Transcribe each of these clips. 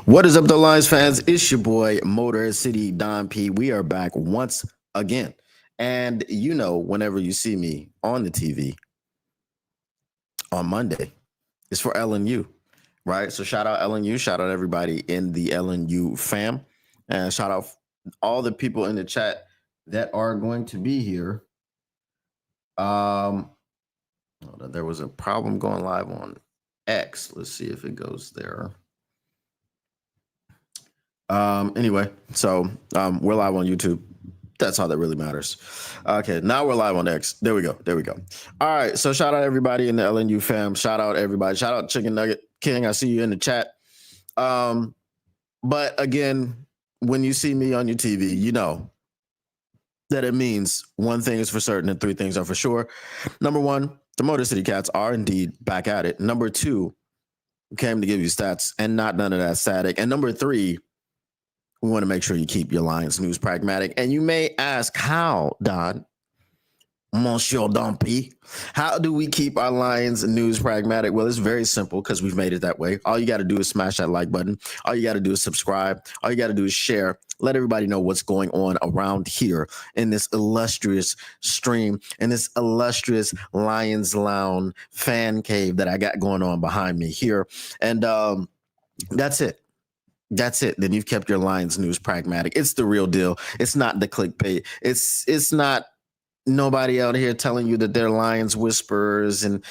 What is up, the Lions fans? It's your boy Motor City Don P. We are back once again. And whenever you see me on the TV on Monday, it's for LNU, right? So shout out LNU, shout out everybody in the LNU fam, and shout out all the people in the chat that are going to be here. There was a problem going live on X. Let's see if it goes there. Anyway, so we're live on YouTube. That's all that really matters. Okay, now we're live on X. There we go. All right, so shout out everybody in the LNU fam. Shout out everybody. Shout out Chicken Nugget King. I see you in the chat. But again, when you see me on your TV, you know that it means one thing is for certain and three things are for sure. Number one, the Motor City Cats are indeed back at it. Number two, we came to give you stats and not none of that static. And number three, we want to make sure you keep your Lions news pragmatic. And you may ask, how, Don, Monsieur Dumpy, how do we keep our Lions news pragmatic? Well, it's very simple because we've made it that way. All you got to do is smash that like button. All you got to do is subscribe. All you got to do is share. Let everybody know what's going on around here in this illustrious stream, in this illustrious Lions Lounge fan cave that I got going on behind me here. And that's it. That's it. Then you've kept your Lions news pragmatic. It's the real deal. It's not the clickbait. It's not nobody out here telling you that they're Lions whisperers and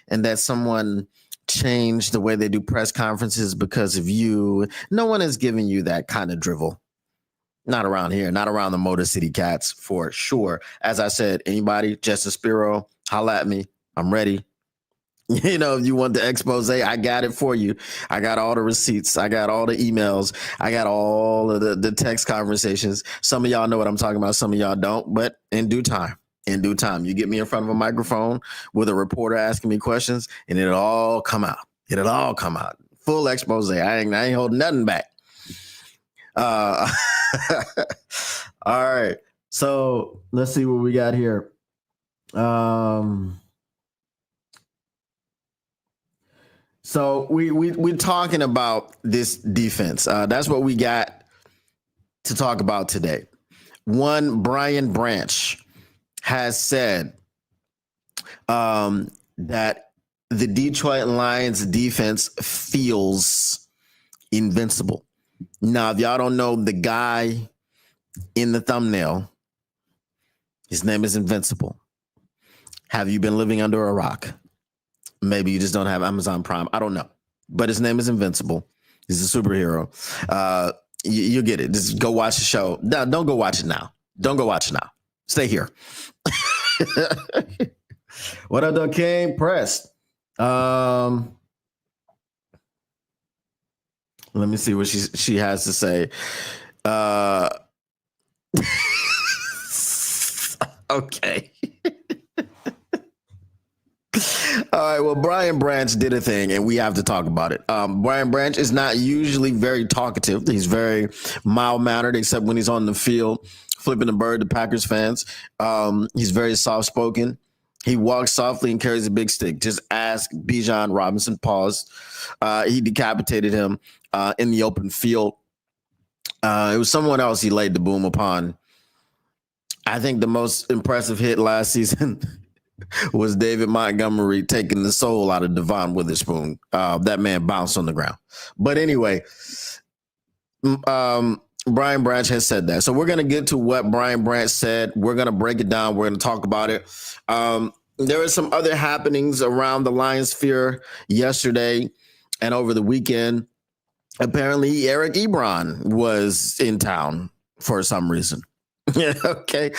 that someone changed the way they do press conferences because of you. No one is giving you that kind of drivel. Not around here. Not around the Motor City Cats for sure. As I said, anybody, Justin Spiro, holla at me. I'm ready. You know, if you want the expose, I got it for you. I got all the receipts. I got all the emails. I got all of the text conversations. Some of y'all know what I'm talking about. Some of y'all don't, but in due time, you get me in front of a microphone with a reporter asking me questions and it'll all come out. Full expose. I ain't holding nothing back. All right. So let's see what we got here. So we're talking about this defense. That's what we got to talk about today. One, Brian Branch has said that the Detroit Lions defense feels invincible. Now, if y'all don't know the guy in the thumbnail, his name is Invincible. Have you been living under a rock? Maybe you just don't have Amazon Prime. I don't know. But his name is Invincible. He's a superhero. You get it. Just go watch the show. No, don't go watch it now. Stay here. What up, though, King? Press. Let me see what she has to say. Okay. All right, well, Brian Branch did a thing, and we have to talk about it. Brian Branch is not usually very talkative. He's very mild-mannered, except when he's on the field, flipping the bird to Packers fans. He's very soft-spoken. He walks softly and carries a big stick. Just ask Bijan Robinson. Pause. He decapitated him in the open field. It was someone else he laid the boom upon. I think the most impressive hit last season was David Montgomery taking the soul out of Devon Witherspoon. That man bounced on the ground. But anyway, Brian Branch has said that. So we're going to get to what Brian Branch said. We're going to break it down. We're going to talk about it. There were some other happenings around the Lions sphere yesterday and over the weekend. Apparently, Eric Ebron was in town for some reason. Yeah, okay.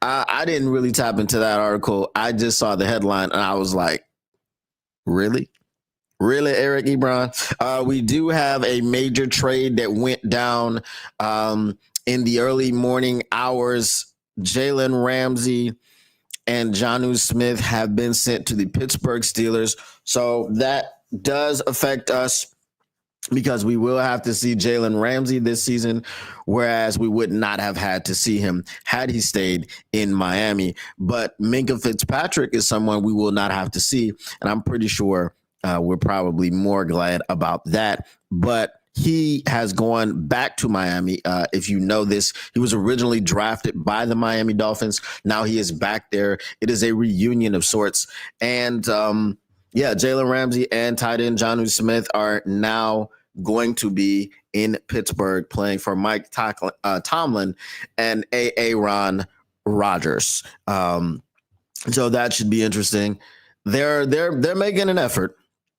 I didn't really tap into that article. I just saw the headline and I was like, really? Really, Eric Ebron? We do have a major trade that went down in the early morning hours. Jalen Ramsey and Jonnu Smith have been sent to the Pittsburgh Steelers. So that does affect us, because we will have to see Jalen Ramsey this season, whereas we would not have had to see him had he stayed in Miami. But Minkah Fitzpatrick is someone we will not have to see, and I'm pretty sure we're probably more glad about that. But He has gone back to Miami. If you know this, he was originally drafted by the Miami Dolphins. Now he is back there. It is a reunion of sorts. And Jalen Ramsey and tight end Jonnu Smith are now going to be in Pittsburgh playing for Mike Tomlin and Aaron Rodgers. So that should be interesting. They're making an effort.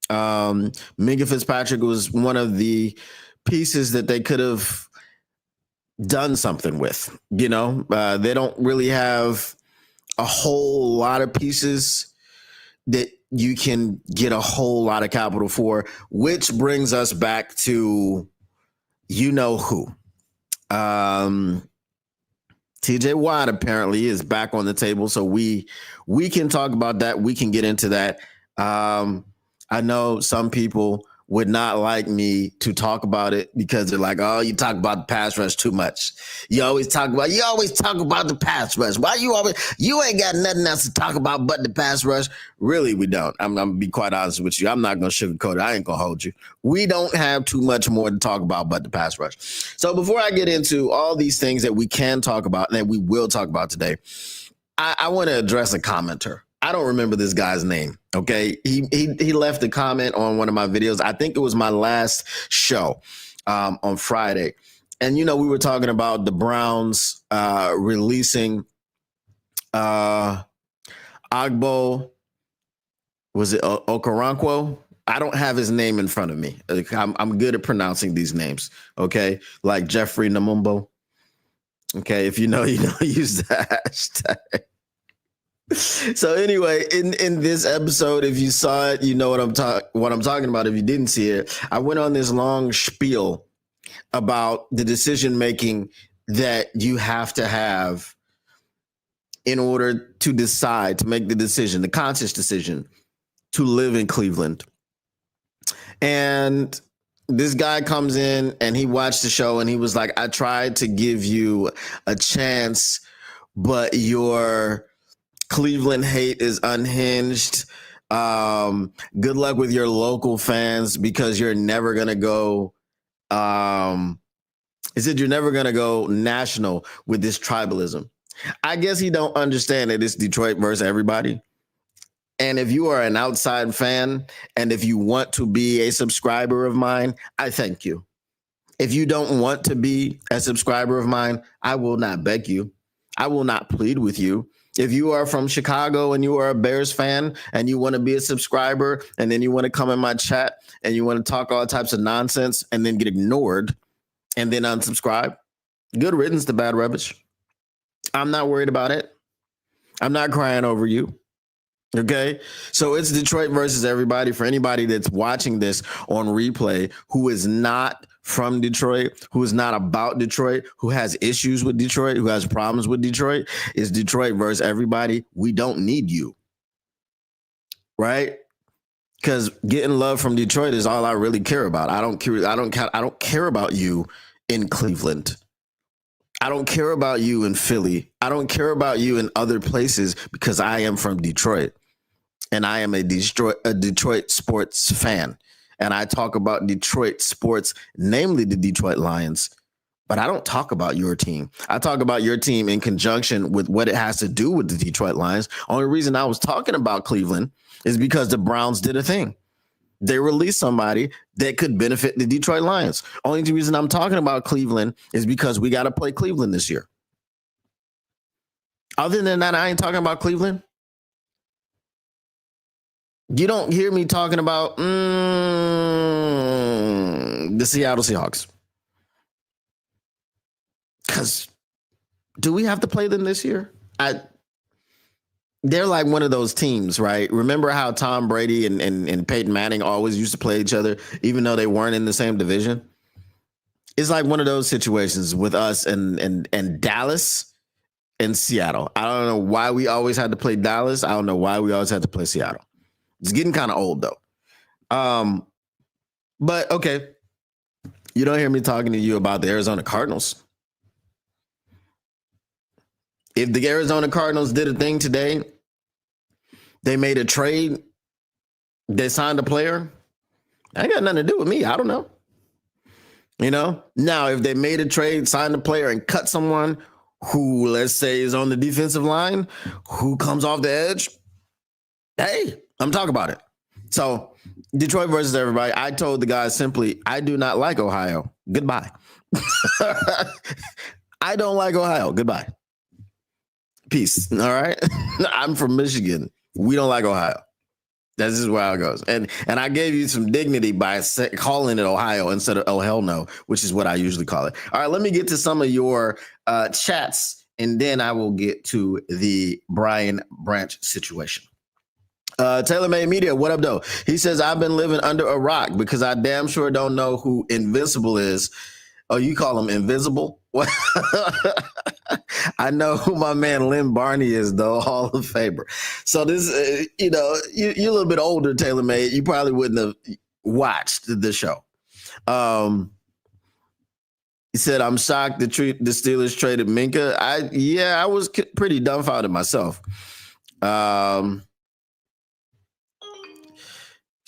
Minka Fitzpatrick was one of the pieces that they could have done something with. They don't really have a whole lot of pieces that you can get a whole lot of capital for, which brings us back to who. TJ Watt apparently is back on the table, so we can talk about that. We can get into that. I know some people would not like me to talk about it because they're like, "Oh, you talk about the pass rush too much. You always talk about the pass rush. Why you ain't got nothing else to talk about but the pass rush?" Really, we don't. I'm gonna be quite honest with you. I'm not gonna sugarcoat it. I ain't gonna hold you. We don't have too much more to talk about but the pass rush. So before I get into all these things that we can talk about and that we will talk about today, I want to address a commenter. I don't remember this guy's name. Okay. He left a comment on one of my videos. I think it was my last show on Friday. And, we were talking about the Browns releasing Agbo. Was it Okoronkwo? I don't have his name in front of me. I'm good at pronouncing these names. Okay. Like Jeffrey Namumbo. Okay. If you know, use that hashtag. So anyway, in this episode, if you saw it, you know what I'm talking about. If you didn't see it, I went on this long spiel about the decision making that you have to have in order to decide to make the decision, the conscious decision to live in Cleveland. And this guy comes in and he watched the show and he was like, "I tried to give you a chance, but your Cleveland hate is unhinged. Good luck with your local fans because you're never going to go." He said, "You're never going to go national with this tribalism." I guess he don't understand that it's Detroit versus everybody. And if you are an outside fan and if you want to be a subscriber of mine, I thank you. If you don't want to be a subscriber of mine, I will not beg you. I will not plead with you. If you are from Chicago and you are a Bears fan and you want to be a subscriber and then you want to come in my chat and you want to talk all types of nonsense and then get ignored and then unsubscribe, good riddance to bad rubbish. I'm not worried about it. I'm not crying over you. Okay, so it's Detroit versus everybody. For anybody that's watching this on replay who is not from Detroit, who is not about Detroit, who has issues with Detroit, who has problems with Detroit, it's Detroit versus everybody. We don't need you, right? Because getting love from Detroit is all I really care about. I don't care about you in Cleveland. I don't care about you in Philly. I don't care about you in other places because I am from Detroit and I am a Detroit sports fan. And I talk about Detroit sports, namely the Detroit Lions, but I don't talk about your team. I talk about your team in conjunction with what it has to do with the Detroit Lions. Only reason I was talking about Cleveland is because the Browns did a thing. They released somebody that could benefit the Detroit Lions. Only reason I'm talking about Cleveland is because we got to play Cleveland this year. Other than that, I ain't talking about Cleveland. You don't hear me talking about the Seattle Seahawks. Because do we have to play them this year? They're like one of those teams, right? Remember how Tom Brady and Peyton Manning always used to play each other, even though they weren't in the same division? It's like one of those situations with us and Dallas and Seattle. I don't know why we always had to play Dallas. I don't know why we always had to play Seattle. It's getting kind of old, though. But, okay. You don't hear me talking to you about the Arizona Cardinals. If the Arizona Cardinals did a thing today, they made a trade, they signed a player, that ain't got nothing to do with me. I don't know. You know, now if they made a trade, signed a player, and cut someone who, let's say, is on the defensive line, who comes off the edge, hey, I'm talking about it. So, Detroit versus everybody. I told the guys simply, I do not like Ohio. Goodbye. I don't like Ohio. Goodbye. Peace. All right. I'm from Michigan. We don't like Ohio. That's just where it goes. And I gave you some dignity by calling it Ohio instead of oh hell no, which is what I usually call it. All right, let me get to some of your chats, and then I will get to the Brian Branch situation. Taylor Made Media, what up, though? He says, I've been living under a rock because I damn sure don't know who Invincible is. Oh, you call him Invisible? What? I know who my man Lynn Barney is, though, Hall of Famer. So this, you're a little bit older, Taylor Made. You probably wouldn't have watched the show. He said, I'm shocked the Steelers traded Minka. I was pretty dumbfounded myself.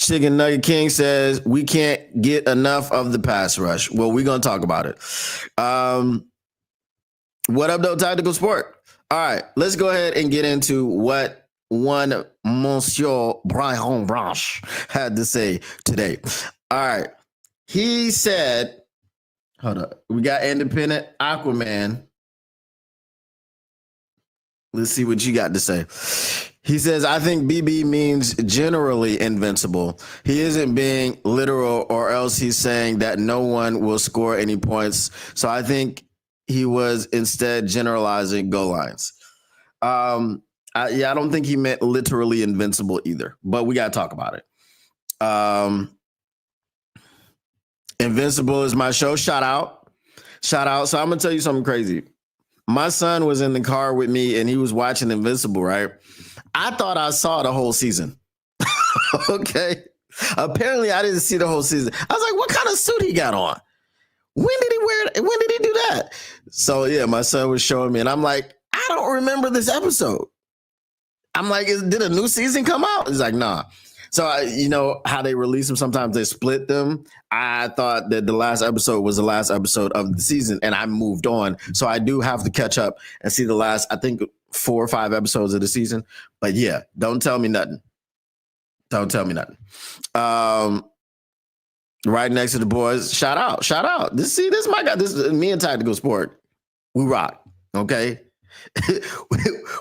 Chicken Nugget King says, we can't get enough of the pass rush. Well, we're going to talk about it. What up, though, Tactical Sport? All right, let's go ahead and get into what one Monsieur Brian Branch had to say today. All right, he said, hold up, we got Independent Aquaman. Let's see what you got to say. He says, I think BB means generally invincible. He isn't being literal, or else he's saying that no one will score any points. So I think he was instead generalizing goal lines. I don't think he meant literally invincible either, but we got to talk about it. Invincible is my show. Shout out. So I'm going to tell you something crazy. My son was in the car with me and he was watching Invincible, right? I thought I saw the whole season. Okay. Apparently I didn't see the whole season. I was like, what kind of suit he got on? When did he do that? So yeah, my son was showing me and I'm like, I don't remember this episode. I'm like, did a new season come out? He's like, nah. So you know how they release them? Sometimes they split them. I thought that the last episode was the last episode of the season and I moved on. So I do have to catch up and see the last, I think 4 or 5 episodes of the season. But yeah, don't tell me nothing. Right next to the boys. Shout out. This is my guy. This is me and Tactical Sport. We rock. Okay.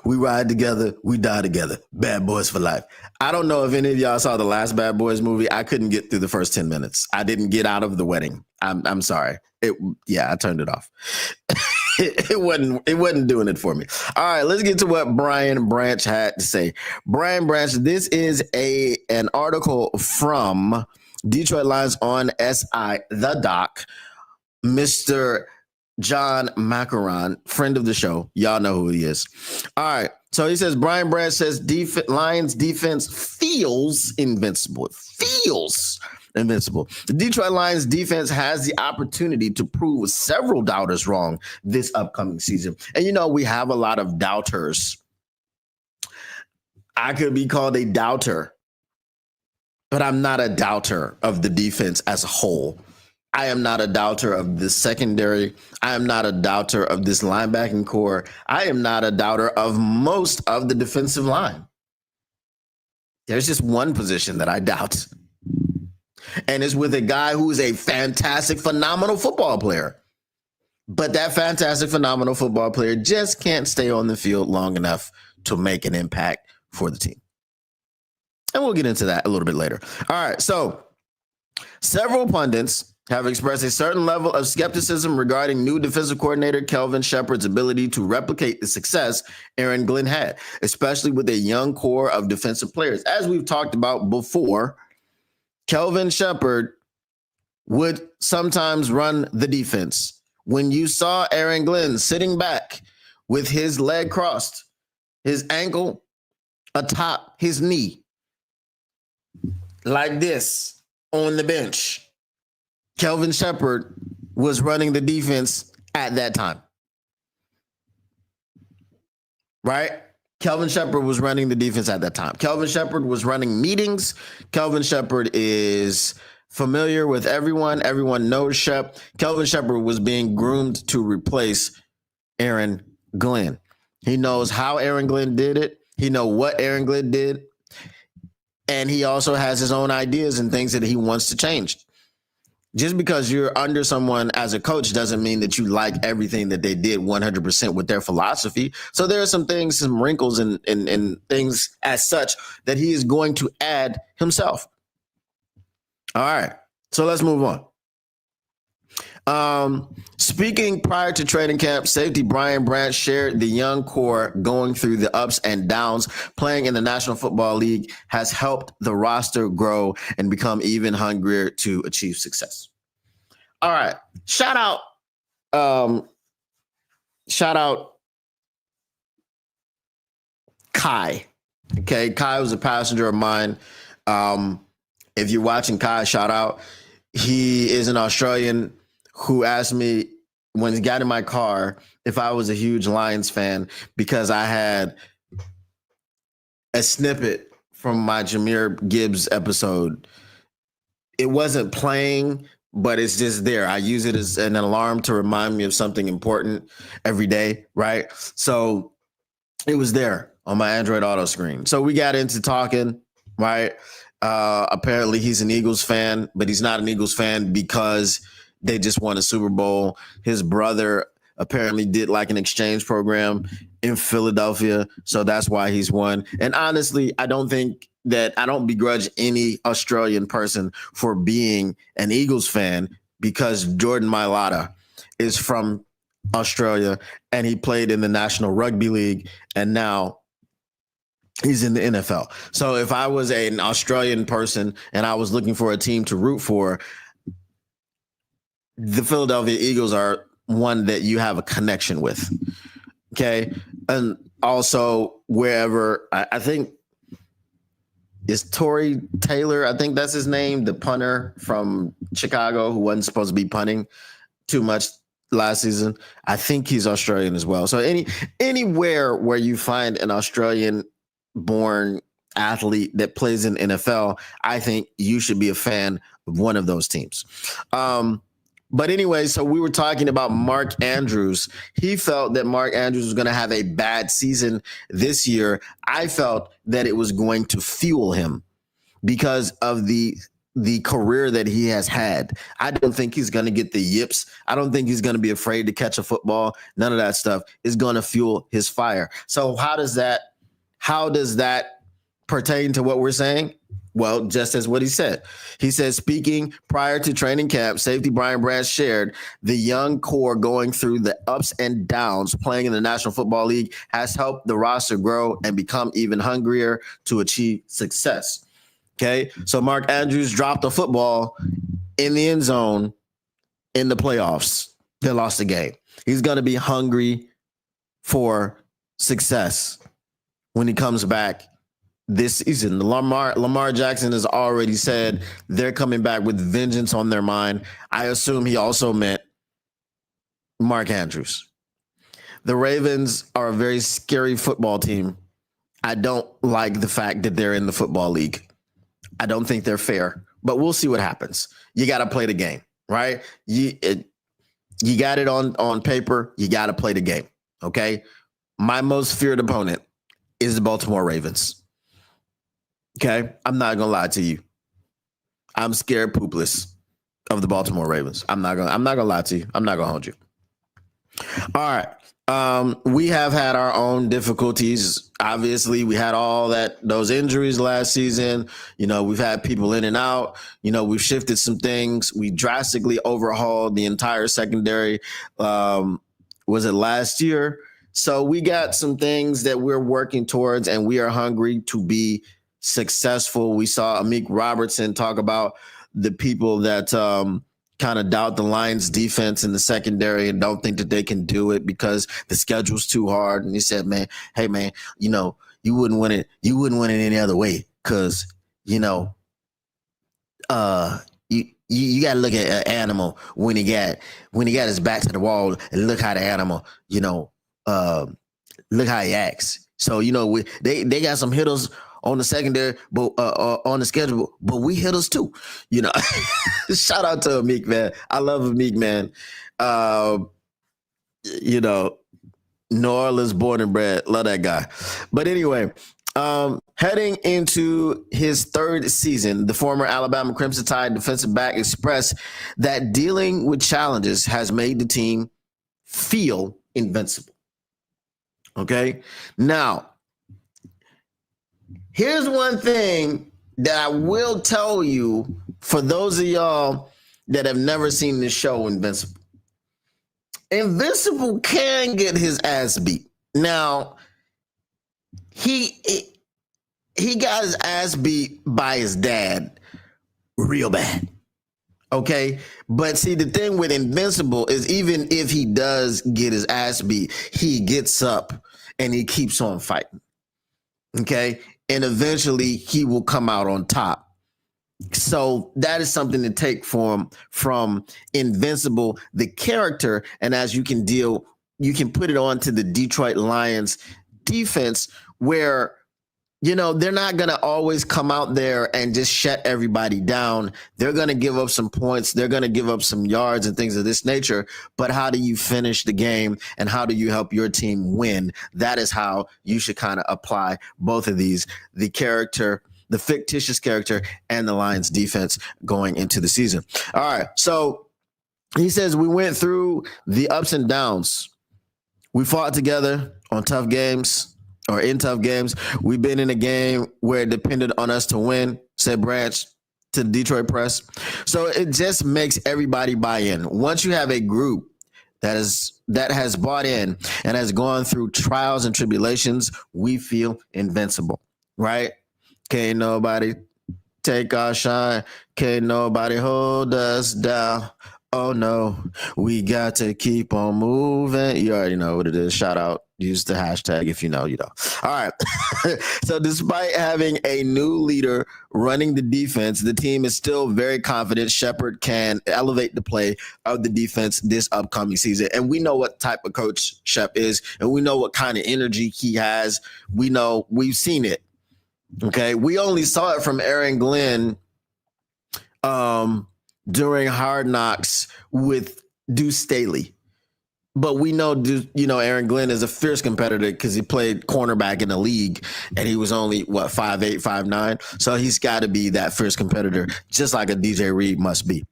We ride together, we die together. Bad Boys for life. I don't know if any of y'all saw the last Bad Boys movie. I couldn't get through the first 10 minutes. I didn't get out of the wedding. I'm sorry. I turned it off. It wasn't doing it for me. All right, let's get to what Brian Branch had to say. Brian Branch, this is an article from Detroit Lions on SI The Doc. Mr. John Macaron, friend of the show. Y'all know who he is. All right. So he says, Brian Branch says Lions defense feels invincible. It feels invincible. The Detroit Lions defense has the opportunity to prove several doubters wrong this upcoming season. And you know, we have a lot of doubters. I could be called a doubter, but I'm not a doubter of the defense as a whole. I am not a doubter of this secondary. I am not a doubter of this linebacking core. I am not a doubter of most of the defensive line. There's just one position that I doubt. And it's with a guy who's a fantastic, phenomenal football player. But that fantastic, phenomenal football player just can't stay on the field long enough to make an impact for the team. And we'll get into that a little bit later. All right, so several pundits have expressed a certain level of skepticism regarding new defensive coordinator Kelvin Shepard's ability to replicate the success Aaron Glenn had, especially with a young core of defensive players. As we've talked about before, Kelvin Shepard would sometimes run the defense. When you saw Aaron Glenn sitting back with his leg crossed, his ankle atop his knee, like this on the bench, Kelvin Shepard was running the defense at that time. Right? Kelvin Shepard was running the defense at that time. Kelvin Shepard was running meetings. Kelvin Shepard is familiar with everyone. Everyone knows Shep. Kelvin Shepherd was being groomed to replace Aaron Glenn. He knows how Aaron Glenn did it. He knows what Aaron Glenn did. And he also has his own ideas and things that he wants to change. Just because you're under someone as a coach doesn't mean that you like everything that they did 100% with their philosophy. So there are some things, some wrinkles and things as such that he is going to add himself. All right. So let's move on. Speaking prior to training camp, safety Brian Branch shared the young core going through the ups and downs. Playing in the National Football League has helped the roster grow and become even hungrier to achieve success. All right. Shout out Kai. Okay. Kai was a passenger of mine. If you're watching Kai, shout out. He is an Australian who asked me when he got in my car if I was a huge Lions fan because I had a snippet from my Jahmyr Gibbs episode. It wasn't playing, but it's just there. I use it as an alarm to remind me of something important every day, right? So it was there on my Android Auto screen. So we got into talking, right? Apparently he's an Eagles fan, but he's not an Eagles fan because they just won a Super Bowl. His brother apparently did like an exchange program in Philadelphia, so that's why he's won. And honestly, I don't begrudge any Australian person for being an Eagles fan because Jordan Mailata is from Australia and he played in the National Rugby League and now he's in the NFL. So if I was an Australian person and I was looking for a team to root for, the Philadelphia Eagles are one that you have a connection with. Okay. And also wherever, I think it's Tory Taylor. I think that's his name, the punter from Chicago who wasn't supposed to be punting too much last season. I think he's Australian as well. So anywhere where you find an Australian born athlete that plays in NFL, I think you should be a fan of one of those teams. But anyway, so we were talking about Mark Andrews. He felt that Mark Andrews was going to have a bad season this year. I felt that it was going to fuel him because of the career that he has had. I don't think he's going to get the yips. I don't think he's going to be afraid to catch a football. None of that stuff is going to fuel his fire. So how does that pertain to what we're saying? Well, just as what he said. He said, speaking prior to training camp, safety Brian Branch shared the young core going through the ups and downs playing in the National Football League has helped the roster grow and become even hungrier to achieve success. Okay, so Mark Andrews dropped a football in the end zone in the playoffs. They lost the game. He's going to be hungry for success when he comes back this season. Lamar Jackson has already said they're coming back with vengeance on their mind. I assume he also meant Mark Andrews. The Ravens are a very scary football team. I don't like the fact that they're in the football league. I don't think they're fair, but we'll see what happens. You got to play the game, right? You got it on paper. You got to play the game, okay? My most feared opponent is the Baltimore Ravens. Okay, I'm not gonna lie to you. I'm scared poopless of the Baltimore Ravens. I'm not gonna lie to you. I'm not gonna hold you. All right. We have had our own difficulties. Obviously, we had those injuries last season. We've had people in and out. We've shifted some things. We drastically overhauled the entire secondary. Was it last year? So we got some things that we're working towards, and we are hungry to be successful. We saw Amik Robertson talk about the people that kind of doubt the Lions defense in the secondary and don't think that they can do it because the schedule's too hard. And he said, hey man, you wouldn't win it. You wouldn't win it any other way. Cause you got to look at an animal when he got his back to the wall and look how the animal, look how he acts. So, they got some hitters on the secondary, but on the schedule, but we hitters too. You know, shout out to Amik, man. I love Amik, man. You know, New Orleans born and bred. Love that guy. But anyway, heading into his third season, the former Alabama Crimson Tide defensive back expressed that dealing with challenges has made the team feel invincible. Okay. Now, here's one thing that I will tell you for those of y'all that have never seen this show, Invincible. Invincible can get his ass beat. Now, he got his ass beat by his dad real bad. Okay. But see, the thing with Invincible is even if he does get his ass beat, he gets up and he keeps on fighting. Okay. And eventually he will come out on top. So that is something to take from Invincible, the character. And as you can put it on to the Detroit Lions defense where, you know, they're not going to always come out there and just shut everybody down. They're going to give up some points. They're going to give up some yards and things of this nature. But how do you finish the game and how do you help your team win? That is how you should kind of apply both of these, the character, the fictitious character, and the Lions defense going into the season. All right. So he says we went through the ups and downs. We fought together on tough games or in tough games. We've been in a game where it depended on us to win, said Branch to the Detroit Press. So it just makes everybody buy in. Once you have a group that has bought in and has gone through trials and tribulations, we feel invincible, right? Can't nobody take our shine. Can't nobody hold us down. Oh, no, we got to keep on moving. You already know what it is. Shout out. Use the hashtag if you know, you know. All right. So despite having a new leader running the defense, the team is still very confident Shepard can elevate the play of the defense this upcoming season. And we know what type of coach Shep is, and we know what kind of energy he has. We know we've seen it. Okay. We only saw it from Aaron Glenn during Hard Knocks with Deuce Staley. But we know, Aaron Glenn is a fierce competitor because he played cornerback in the league and he was only, 5'8", 5'9". So he's got to be that fierce competitor, just like a DJ Reed must be.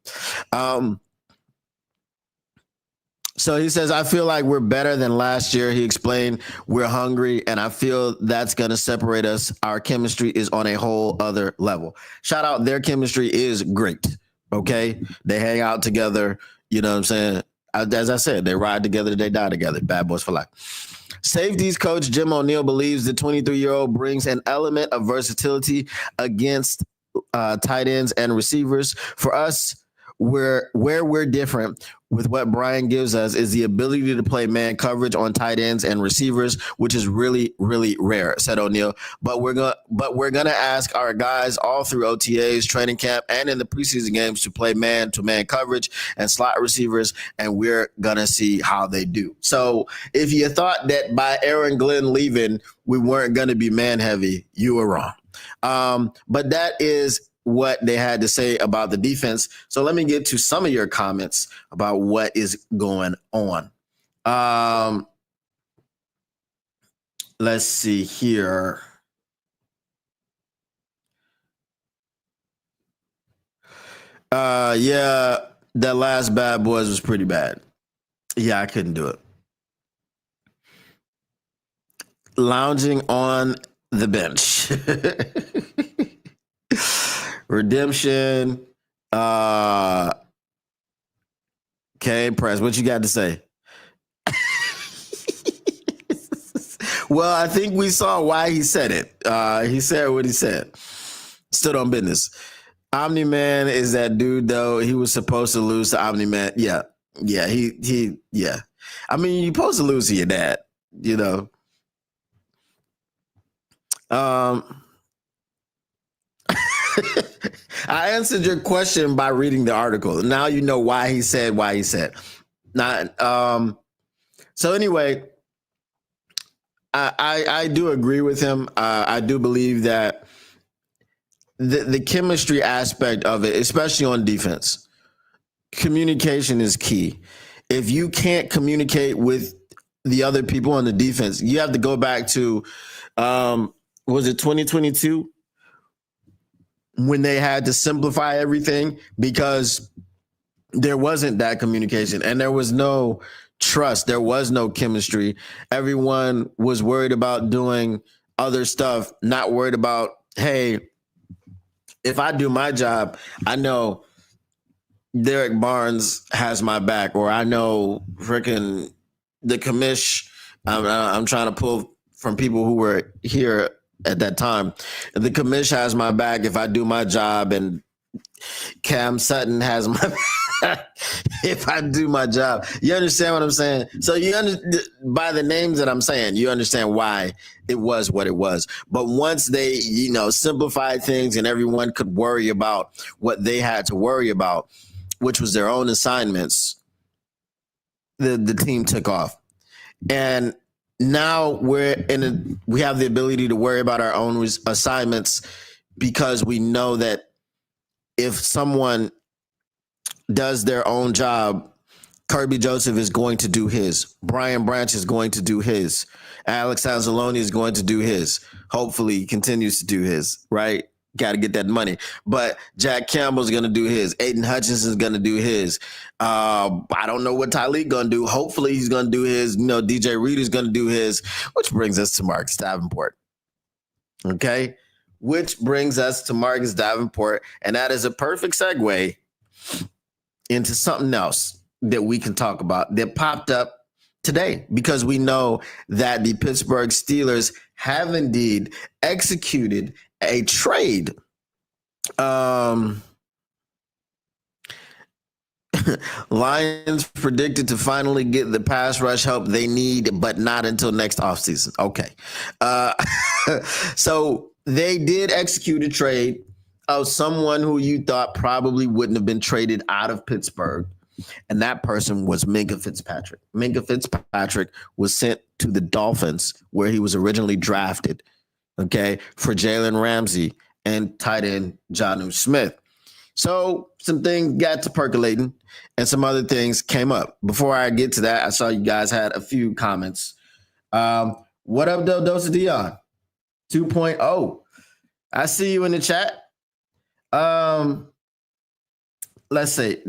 So he says, I feel like we're better than last year. He explained, we're hungry, and I feel that's going to separate us. Our chemistry is on a whole other level. Shout out, their chemistry is great, okay? They hang out together, you know what I'm saying? As I said, they ride together, they die together. Bad boys for life. Safeties coach Jim O'Neill believes the 23-year-old brings an element of versatility against tight ends and receivers. For us, where we're different with what Brian gives us is the ability to play man coverage on tight ends and receivers, which is really, really rare, said O'Neill. But we're gonna ask our guys all through OTAs, training camp, and in the preseason games to play man-to-man coverage and slot receivers, and we're gonna see how they do. So if you thought that by Aaron Glenn leaving we weren't gonna be man heavy, you were wrong. But that is what they had to say about the defense. So let me get to some of your comments about what is going on. Let's see here. Yeah, that last Bad Boys was pretty bad. Yeah, I couldn't do it. Lounging on the bench. Redemption. Okay, Press, what you got to say? Well, I think we saw why he said it. He said what he said. Stood on business. Omni-Man is that dude, though. He was supposed to lose to Omni-Man. Yeah. Yeah. I mean, you're supposed to lose to your dad, you know. I answered your question by reading the article. Now you know why he said. So anyway, I do agree with him. I do believe that the chemistry aspect of it, especially on defense, communication is key. If you can't communicate with the other people on the defense, you have to go back to was it 2022 when they had to simplify everything because there wasn't that communication and there was no trust. There was no chemistry. Everyone was worried about doing other stuff, not worried about, hey, if I do my job, I know Derek Barnes has my back, or I know freaking the commish. I'm trying to pull from people who were here at that time. The commish has my back if I do my job, and Cam Sutton has my back if I do my job. You understand what I'm saying? So by the names that I'm saying, you understand why it was what it was. But once they, simplified things and everyone could worry about what they had to worry about, which was their own assignments, the team took off. And now we have the ability to worry about our own assignments because we know that if someone does their own job, Kirby Joseph is going to do his. Brian Branch is going to do his. Alex Anzalone is going to do his. Hopefully he continues to do his, right? Got to get that money. But Jack Campbell's going to do his. Aiden Hutchinson is going to do his. I don't know what Tyleek going to do. Hopefully he's going to do his. DJ Reed is going to do his, which brings us to Marcus Davenport. Okay? Which brings us to Marcus Davenport, and that is a perfect segue into something else that we can talk about that popped up today, because we know that the Pittsburgh Steelers have indeed executed a trade. Lions predicted to finally get the pass rush help they need, but not until next offseason. Okay. So they did execute a trade of someone who you thought probably wouldn't have been traded out of Pittsburgh. And that person was Minkah Fitzpatrick. Minkah Fitzpatrick was sent to the Dolphins, where he was originally drafted, okay, for Jalen Ramsey and tight end Jonnu Smith. So some things got to percolating and some other things came up. Before I get to that, I saw you guys had a few comments. What up, Del Dosa Dion? 2.0. I see you in the chat. Let's see.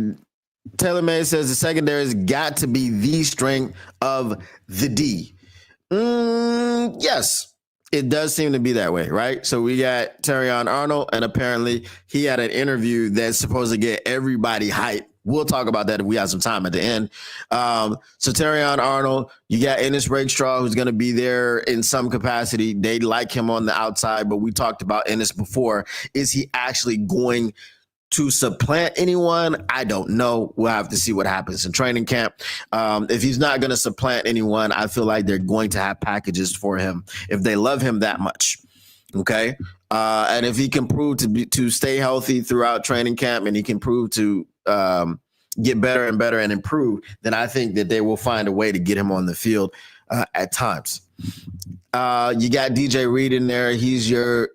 Taylor May says the secondary has got to be the strength of the D. Yes, it does seem to be that way, right? So we got Terion Arnold, and apparently he had an interview that's supposed to get everybody hyped. We'll talk about that if we have some time at the end. So Terion Arnold, you got Ennis Rakestraw, who's going to be there in some capacity. They like him on the outside, but we talked about Ennis before. Is he actually going to supplant anyone? I don't know. We'll have to see what happens in training camp. If he's not going to supplant anyone, I feel like they're going to have packages for him if they love him that much. Okay. And if he can prove to stay healthy throughout training camp, and he can prove to get better and better and improve, then I think that they will find a way to get him on the field at times. You got DJ Reed in there. He's your,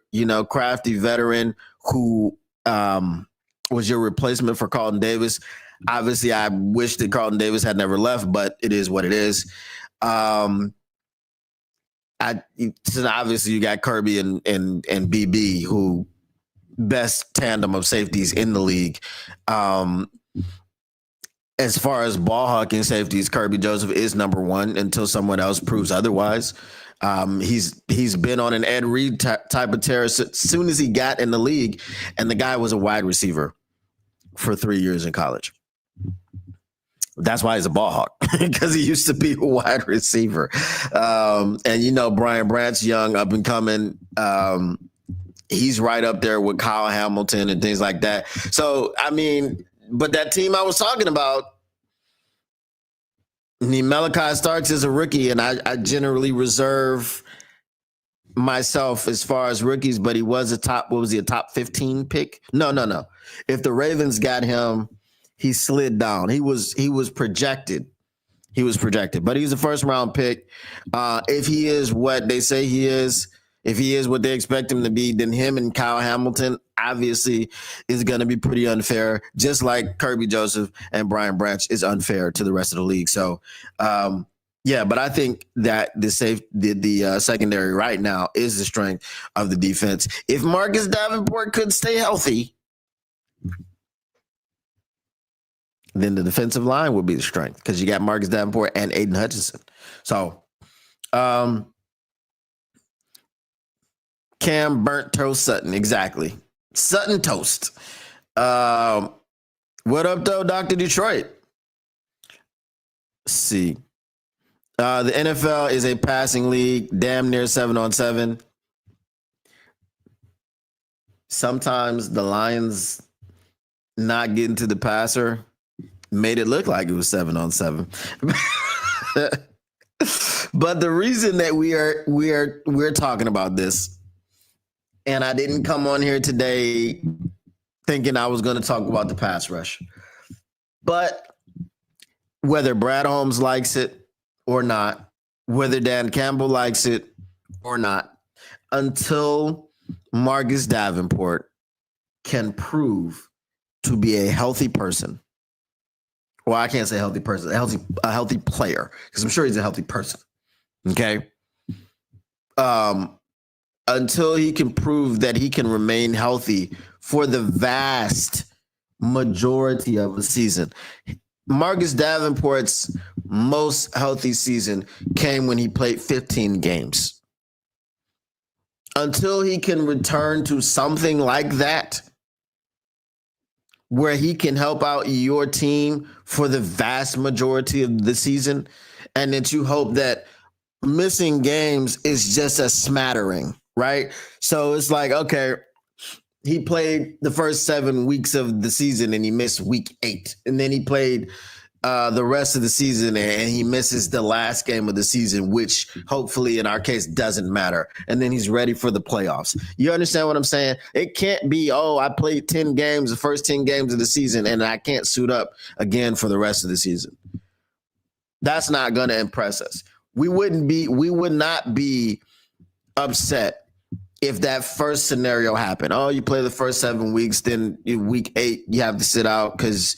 crafty veteran who was your replacement for Carlton Davis. Obviously, I wish that Carlton Davis had never left, but it is what it is. So obviously you got Kirby and BB, who best tandem of safeties in the league. As far as ball hawking safeties, Kirby Joseph is number one until someone else proves otherwise. He's been on an Ed Reed type of tear as soon as he got in the league, and the guy was a wide receiver for 3 years in college. That's why he's a ball hawk, because he used to be a wide receiver. And Brian Branch, young, up and coming, he's right up there with Kyle Hamilton and things like that. So, but that team I was talking about, Malachi Starks is a rookie, and I generally reserve myself as far as rookies, but he was a top 15 pick? No. If the Ravens got him, he slid down. He was projected he was projected. But he's a first round pick. If he is what they say he is, if he is what they expect him to be, then him and Kyle Hamilton obviously is going to be pretty unfair, just like Kirby Joseph and Brian Branch is unfair to the rest of the league. So, yeah, but I think that the secondary right now is the strength of the defense. If Marcus Davenport could stay healthy, then the defensive line would be the strength because you got Marcus Davenport and Aiden Hutchinson. So, Cam Burnt Toast Sutton, exactly. Sutton Toast. What up, though, Dr. Detroit? Let's see. The NFL is a passing league, damn near 7-on-7. Sometimes the Lions not getting to the passer made it look like it was 7-on-7. But the reason that we're talking about this, and I didn't come on here today thinking I was going to talk about the pass rush, but whether Brad Holmes likes it or not, whether Dan Campbell likes it or not, until Marcus Davenport can prove to be a healthy person. Well, I can't say healthy person, a healthy player, because I'm sure he's a healthy person. Okay. Until he can prove that he can remain healthy for the vast majority of a season. Marcus Davenport's most healthy season came when he played 15 games. Until he can return to something like that, where he can help out your team for the vast majority of the season, and that you hope that missing games is just a smattering, right? So it's like, okay, he played the first 7 weeks of the season and he missed week 8. And then he played the rest of the season and he misses the last game of the season, which hopefully in our case doesn't matter. And then he's ready for the playoffs. You understand what I'm saying? It can't be, I played 10 games, the first 10 games of the season, and I can't suit up again for the rest of the season. That's not going to impress us. We would not be upset if that first scenario happened. You play the first 7 weeks, then week 8, you have to sit out because,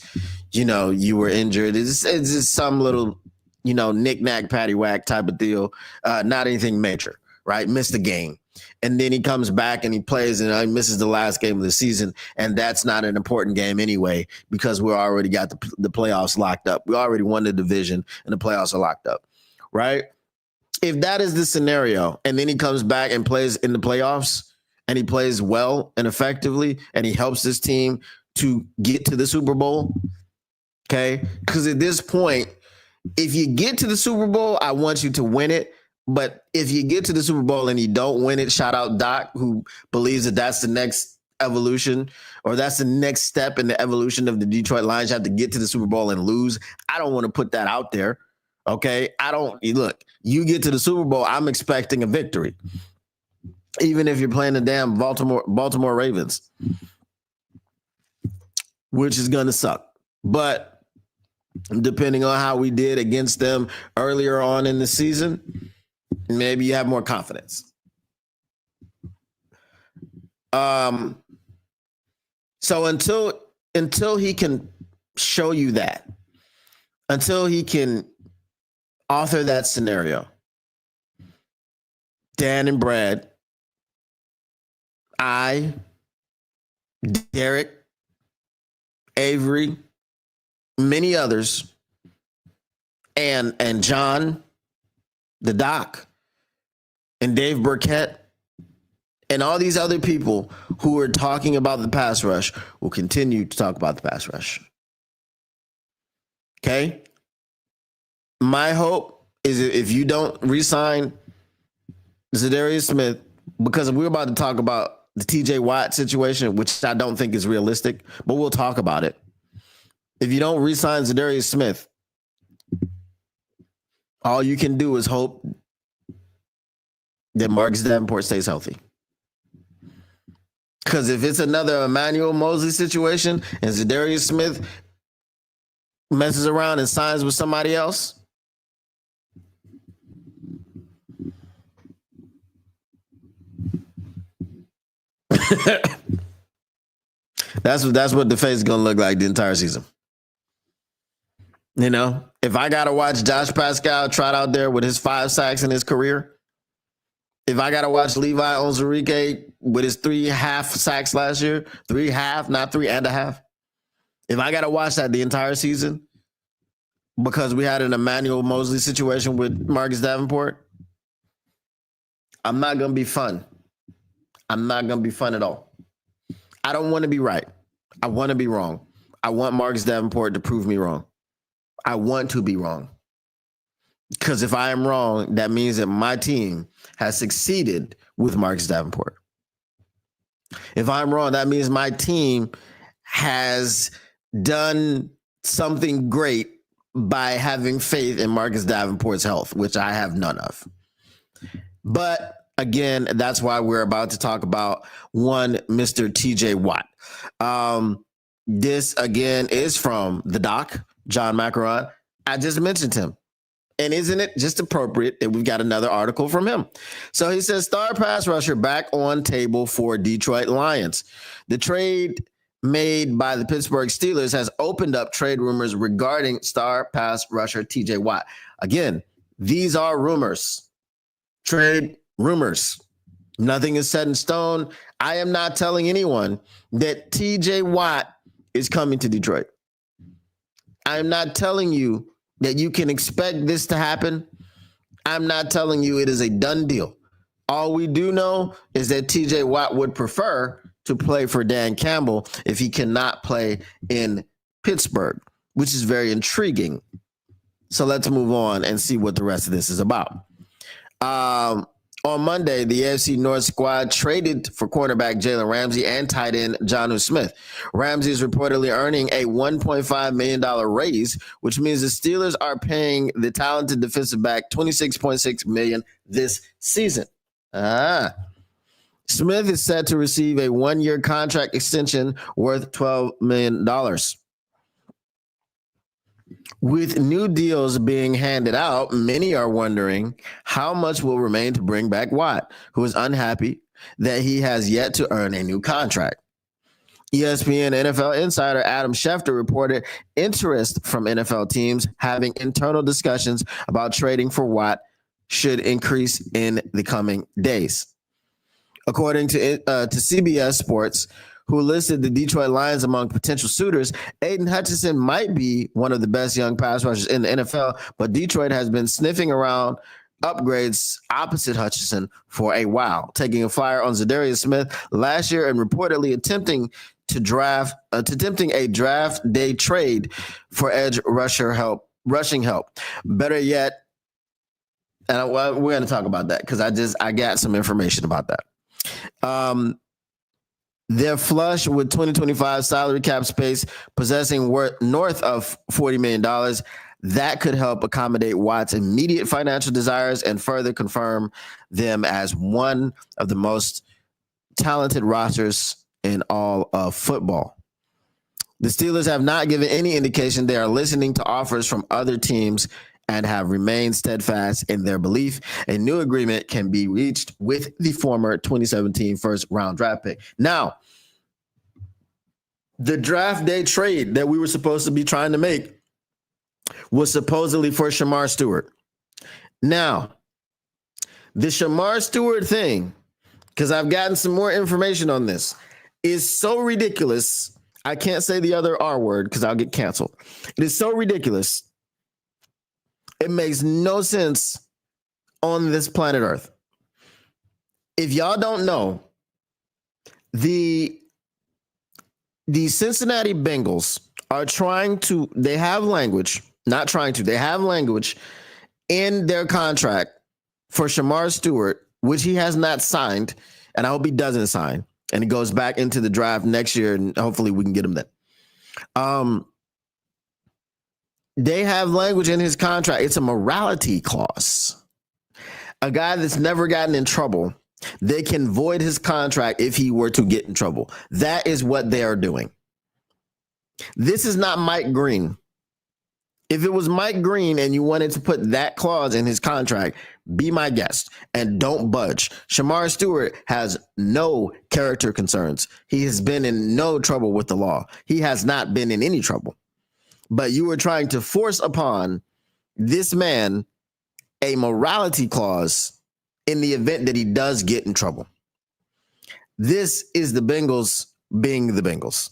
you were injured. It's just some little, knick-knack, paddywhack type of deal. Not anything major, right? Missed a game. And then he comes back and he plays and he misses the last game of the season. And that's not an important game anyway, because we already got the playoffs locked up. We already won the division and the playoffs are locked up, right? If that is the scenario, and then he comes back and plays in the playoffs and he plays well and effectively and he helps his team to get to the Super Bowl, okay? Because at this point, if you get to the Super Bowl, I want you to win it. But if you get to the Super Bowl and you don't win it, shout out Doc, who believes that that's the next evolution, or that's the next step in the evolution of the Detroit Lions. You have to get to the Super Bowl and lose. I don't want to put that out there. Okay. Look, you get to the Super Bowl, I'm expecting a victory. Even if you're playing the damn Baltimore Ravens, which is going to suck. But depending on how we did against them earlier on in the season, maybe you have more confidence. So until he can show you that, until he can author that scenario, Dan and Brad, Derek, Avery, many others, and John, the Doc, and Dave Burkett, and all these other people who are talking about the pass rush will continue to talk about the pass rush. Okay? My hope is if you don't re-sign Zadarius Smith, because we're about to talk about the TJ Watt situation, which I don't think is realistic, but we'll talk about it. If you don't re-sign Zadarius Smith, all you can do is hope that Marcus Davenport stays healthy. Because if it's another Emmanuel Mosley situation and Zadarius Smith messes around and signs with somebody else, That's what the face is gonna look like the entire season. You know, if I gotta watch Josh Pascal trot out there with his 5 sacks in his career, if I gotta watch Levi Onwuzurike with his 3.5 sacks last year, 3.5, not 3.5. If I gotta watch that the entire season because we had an Emmanuel Mosley situation with Marcus Davenport, I'm not gonna be fun. I'm not gonna be fun at all. I don't want to be right. I want to be wrong. I want Marcus Davenport to prove me wrong. I want to be wrong. Because if I am wrong, that means that my team has succeeded with Marcus Davenport. If I'm wrong, that means my team has done something great by having faith in Marcus Davenport's health, which I have none of. But again, that's why we're about to talk about one Mr. TJ Watt. This, again, is from the doc, John Macaron. I just mentioned him. And isn't it just appropriate that we've got another article from him? So he says, star pass rusher back on table for Detroit Lions. The trade made by the Pittsburgh Steelers has opened up trade rumors regarding star pass rusher TJ Watt. Again, these are rumors. Trade rumors. Nothing is set in stone. I am not telling anyone that TJ Watt is coming to Detroit. I am not telling you that you can expect this to happen. I'm not telling you it is a done deal. All we do know is that TJ Watt would prefer to play for Dan Campbell if he cannot play in Pittsburgh, which is very intriguing. So let's move on and see what the rest of this is about. On Monday, the AFC North squad traded for cornerback Jalen Ramsey and tight end Jonnu Smith. Ramsey is reportedly earning a $1.5 million raise, which means the Steelers are paying the talented defensive back $26.6 million this season. Smith is set to receive a 1-year contract extension worth $12 million. With new deals being handed out, many are wondering how much will remain to bring back Watt, who is unhappy that he has yet to earn a new contract. ESPN NFL insider Adam Schefter reported interest from NFL teams having internal discussions about trading for Watt should increase in the coming days. According to CBS Sports, who listed the Detroit Lions among potential suitors, Aiden Hutchinson might be one of the best young pass rushers in the NFL, but Detroit has been sniffing around upgrades opposite Hutchinson for a while, taking a flyer on Zadarius Smith last year and reportedly attempting a draft day trade for edge rushing help. Better yet, and we're going to talk about that because I got some information about that. They're flush with 2025 salary cap space, possessing north of $40 million. That could help accommodate Watt's immediate financial desires and further confirm them as one of the most talented rosters in all of football. The Steelers have not given any indication they are listening to offers from other teams and have remained steadfast in their belief a new agreement can be reached with the former 2017 first-round draft pick. Now, the draft day trade that we were supposed to be trying to make was supposedly for Shamar Stewart. Now, the Shamar Stewart thing, because I've gotten some more information on this, is so ridiculous. I can't say the other R word because I'll get canceled. It is so ridiculous. It makes no sense on this planet Earth. If y'all don't know, the Cincinnati Bengals are they have language in their contract for Shamar Stewart, which he has not signed, and I hope he doesn't sign, and he goes back into the draft next year, and hopefully we can get him then. They have language in his contract. It's a morality clause. A guy that's never gotten in trouble, they can void his contract if he were to get in trouble. That is what they are doing. This is not Mike Green. If it was Mike Green and you wanted to put that clause in his contract, be my guest and don't budge. Shamar Stewart has no character concerns. He has been in no trouble with the law. He has not been in any trouble. But you were trying to force upon this man a morality clause in the event that he does get in trouble. This is the Bengals being the Bengals.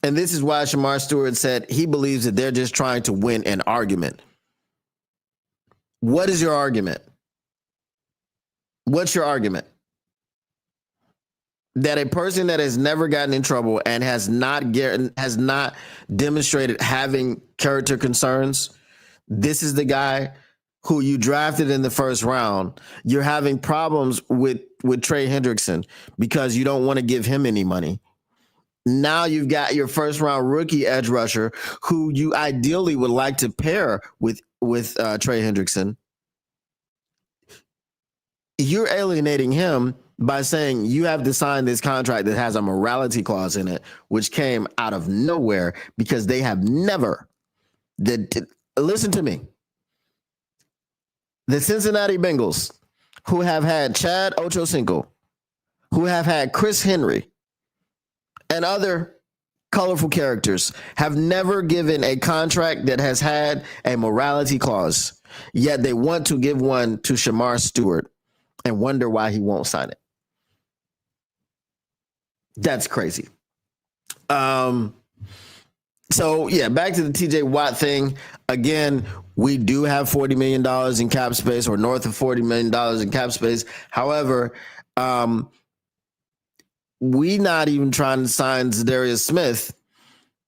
And this is why Shamar Stewart said he believes that they're just trying to win an argument. What is your argument? What's your argument? That a person that has never gotten in trouble and has not demonstrated having character concerns, this is the guy who you drafted in the first round. You're having problems with Trey Hendrickson because you don't want to give him any money. Now you've got your first round rookie edge rusher who you ideally would like to pair with Trey Hendrickson. You're alienating him by saying you have to sign this contract that has a morality clause in it, which came out of nowhere because they have never. Listen to me. The Cincinnati Bengals, who have had Chad Ochocinco, who have had Chris Henry, and other colorful characters, have never given a contract that has had a morality clause, yet they want to give one to Shamar Stewart and wonder why he won't sign it. That's crazy. So, yeah, back to the TJ Watt thing. Again, we do have $40 million in cap space, or north of $40 million in cap space. However, we not even trying to sign Zadarius Smith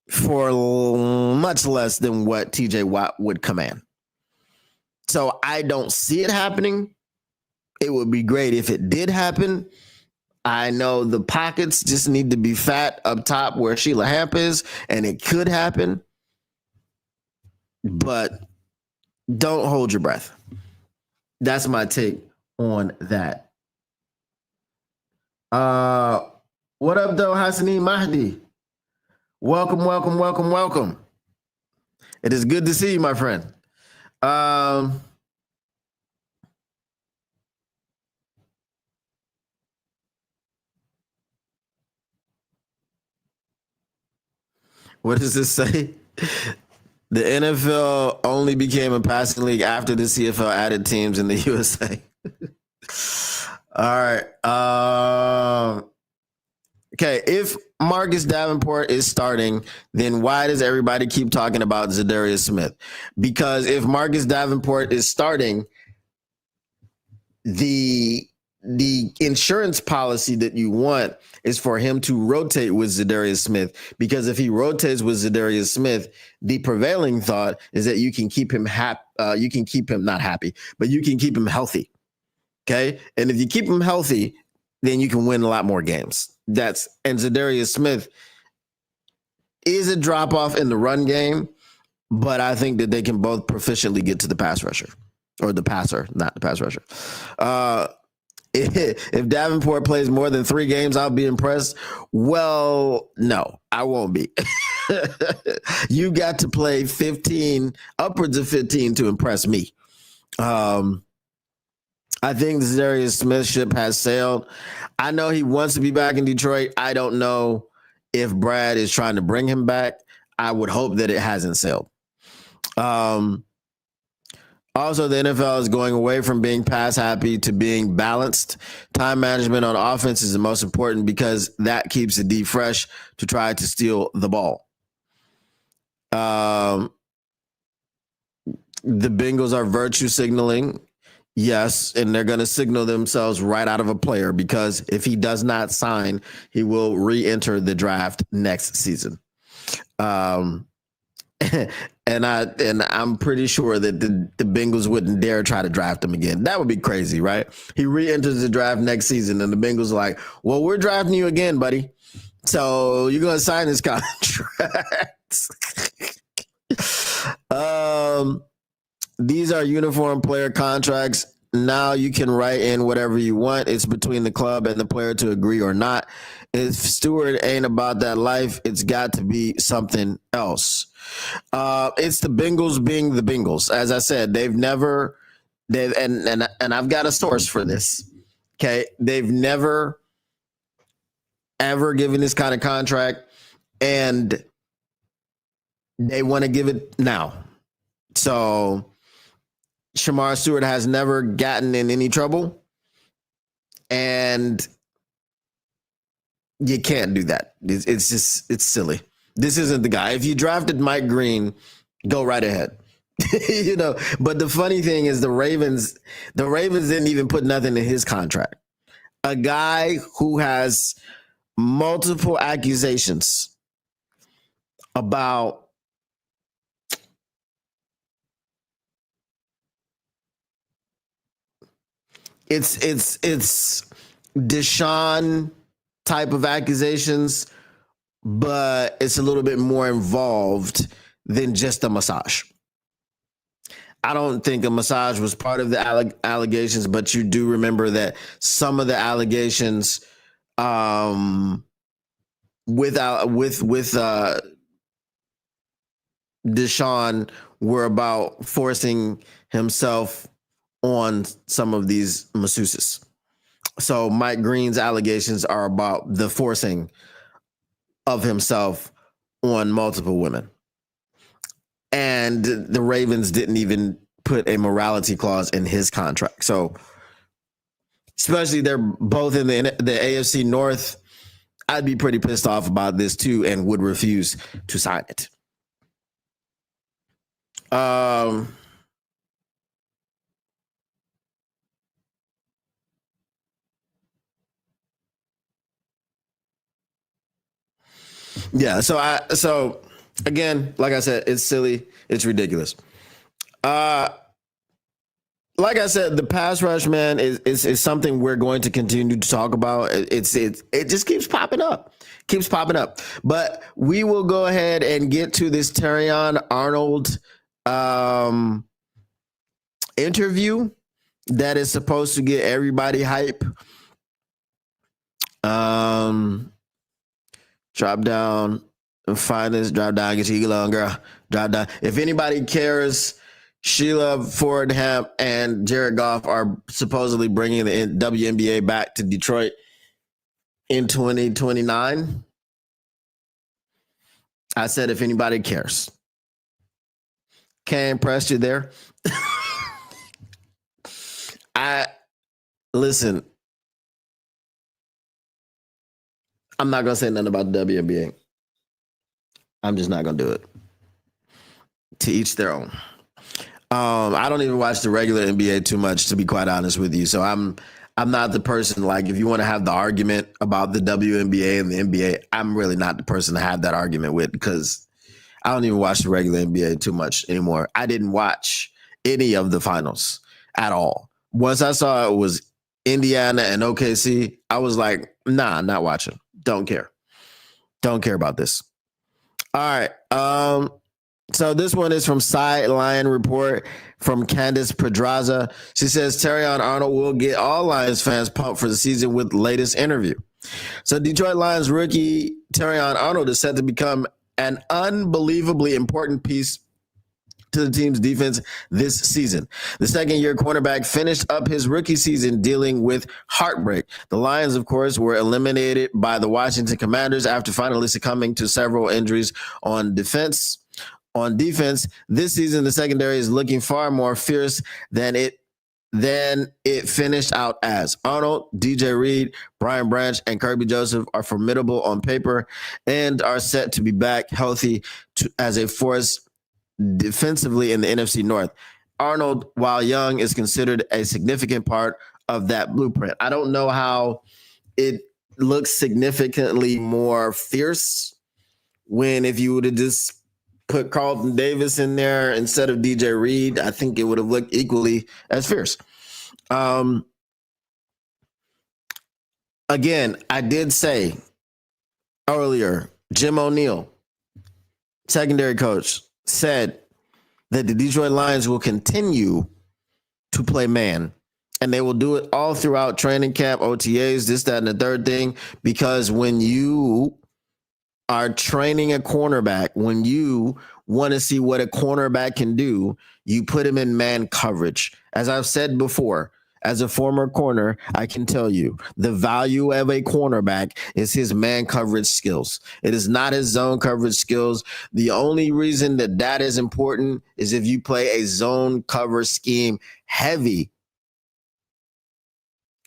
for much less than what TJ Watt would command. So I don't see it happening. It would be great if it did happen. I know the pockets just need to be fat up top where Sheila Hamp is, and it could happen. But don't hold your breath. That's my take on that. What up, though, Hassani Mahdi? Welcome, welcome, welcome, welcome. It is good to see you, my friend. What does this say? The NFL only became a passing league after the CFL added teams in the USA. All right. Okay, if Marcus Davenport is starting, then why does everybody keep talking about Zadarius Smith? Because if Marcus Davenport is starting, the insurance policy that you want is for him to rotate with Zadarius Smith, because if he rotates with Zadarius Smith, the prevailing thought is that you can keep him you can keep him not happy, but you can keep him healthy. Okay? And if you keep him healthy, then you can win a lot more games. And Zadarius Smith is a drop off in the run game, but I think that they can both proficiently get to the pass rusher, or the passer, not the pass rusher. If Davenport plays more than 3 games, I'll be impressed. Well, no, I won't be. You got to play 15, upwards of 15 to impress me. I think the Zadarius Smith ship has sailed. I know he wants to be back in Detroit. I don't know if Brad is trying to bring him back. I would hope that it hasn't sailed. Also, the NFL is going away from being pass happy to being balanced. Time management on offense is the most important because that keeps the D fresh to try to steal the ball. The Bengals are virtue signaling. Yes, and they're going to signal themselves right out of a player, because if he does not sign, he will re-enter the draft next season. And I'm pretty sure that the Bengals wouldn't dare try to draft him again. That would be crazy, right? He re-enters the draft next season, and the Bengals are like, well, we're drafting you again, buddy. So you're going to sign this contract. These are uniform player contracts. Now you can write in whatever you want. It's between the club and the player to agree or not. If Stewart ain't about that life, it's got to be something else. It's the Bengals being the Bengals. As I said, and I've got a source for this. Okay, they've never ever given this kind of contract, and they want to give it now. So Shamar Stewart has never gotten in any trouble, and you can't do that. It's silly. This isn't the guy. If you drafted Mike Green, go right ahead. But the funny thing is the Ravens didn't even put nothing in his contract. A guy who has multiple accusations about it's Deshaun type of accusations, but it's a little bit more involved than just a massage. I don't think a massage was part of the allegations, but you do remember that some of the allegations with Deshaun were about forcing himself on some of these masseuses. So Mike Green's allegations are about the forcing of himself on multiple women. And the Ravens didn't even put a morality clause in his contract. So especially they're both in the AFC North, I'd be pretty pissed off about this too and would refuse to sign it. Yeah, so again, like I said, it's silly, it's ridiculous. Like I said, the pass rush, man, is something we're going to continue to talk about. It just keeps popping up. But we will go ahead and get to this Terion Arnold interview that is supposed to get everybody hype. Drop down and find this. Drop down, get your on, girl. Drop down. If anybody cares, Sheila Fordham and Jared Goff are supposedly bringing the WNBA back to Detroit in 2029. I said, if anybody cares. Can't impress you there. Listen. I'm not gonna say nothing about the WNBA. I'm just not gonna do it. To each their own. I don't even watch the regular NBA too much, to be quite honest with you. So I'm not the person, like, if you want to have the argument about the WNBA and the NBA, I'm really not the person to have that argument with, because I don't even watch the regular NBA too much anymore. I didn't watch any of the finals at all. Once I saw it was Indiana and OKC, I was like, nah, not watching. Don't care about this. All right. So this one is from Sideline Report from Candace Pedraza. She says Terion Arnold will get all Lions fans pumped for the season with latest interview. So Detroit Lions rookie Terion Arnold is set to become an unbelievably important piece to the team's defense this season. The second-year cornerback finished up his rookie season dealing with heartbreak. The Lions, of course, were eliminated by the Washington Commanders after finally succumbing to several injuries on defense. On defense, this season, the secondary is looking far more fierce than it finished out as. Arnold, DJ Reed, Brian Branch, and Kirby Joseph are formidable on paper and are set to be back healthy as a force defensively in the NFC North. Arnold, while young, is considered a significant part of that blueprint. I don't know how it looks significantly more fierce when, if you would have just put Carlton Davis in there instead of DJ Reed, I think it would have looked equally as fierce. Again, I did say earlier, Jim O'Neil, secondary coach, said that the Detroit Lions will continue to play man And they will do it all throughout training camp, OTAs, this, that, and the third thing. Because when you are training a cornerback, when you want to see what a cornerback can do, you put him in man coverage. As I've said before, as a former corner, I can tell you the value of a cornerback is his man coverage skills. It is not his zone coverage skills. The only reason that that is important is if you play a zone cover scheme heavy,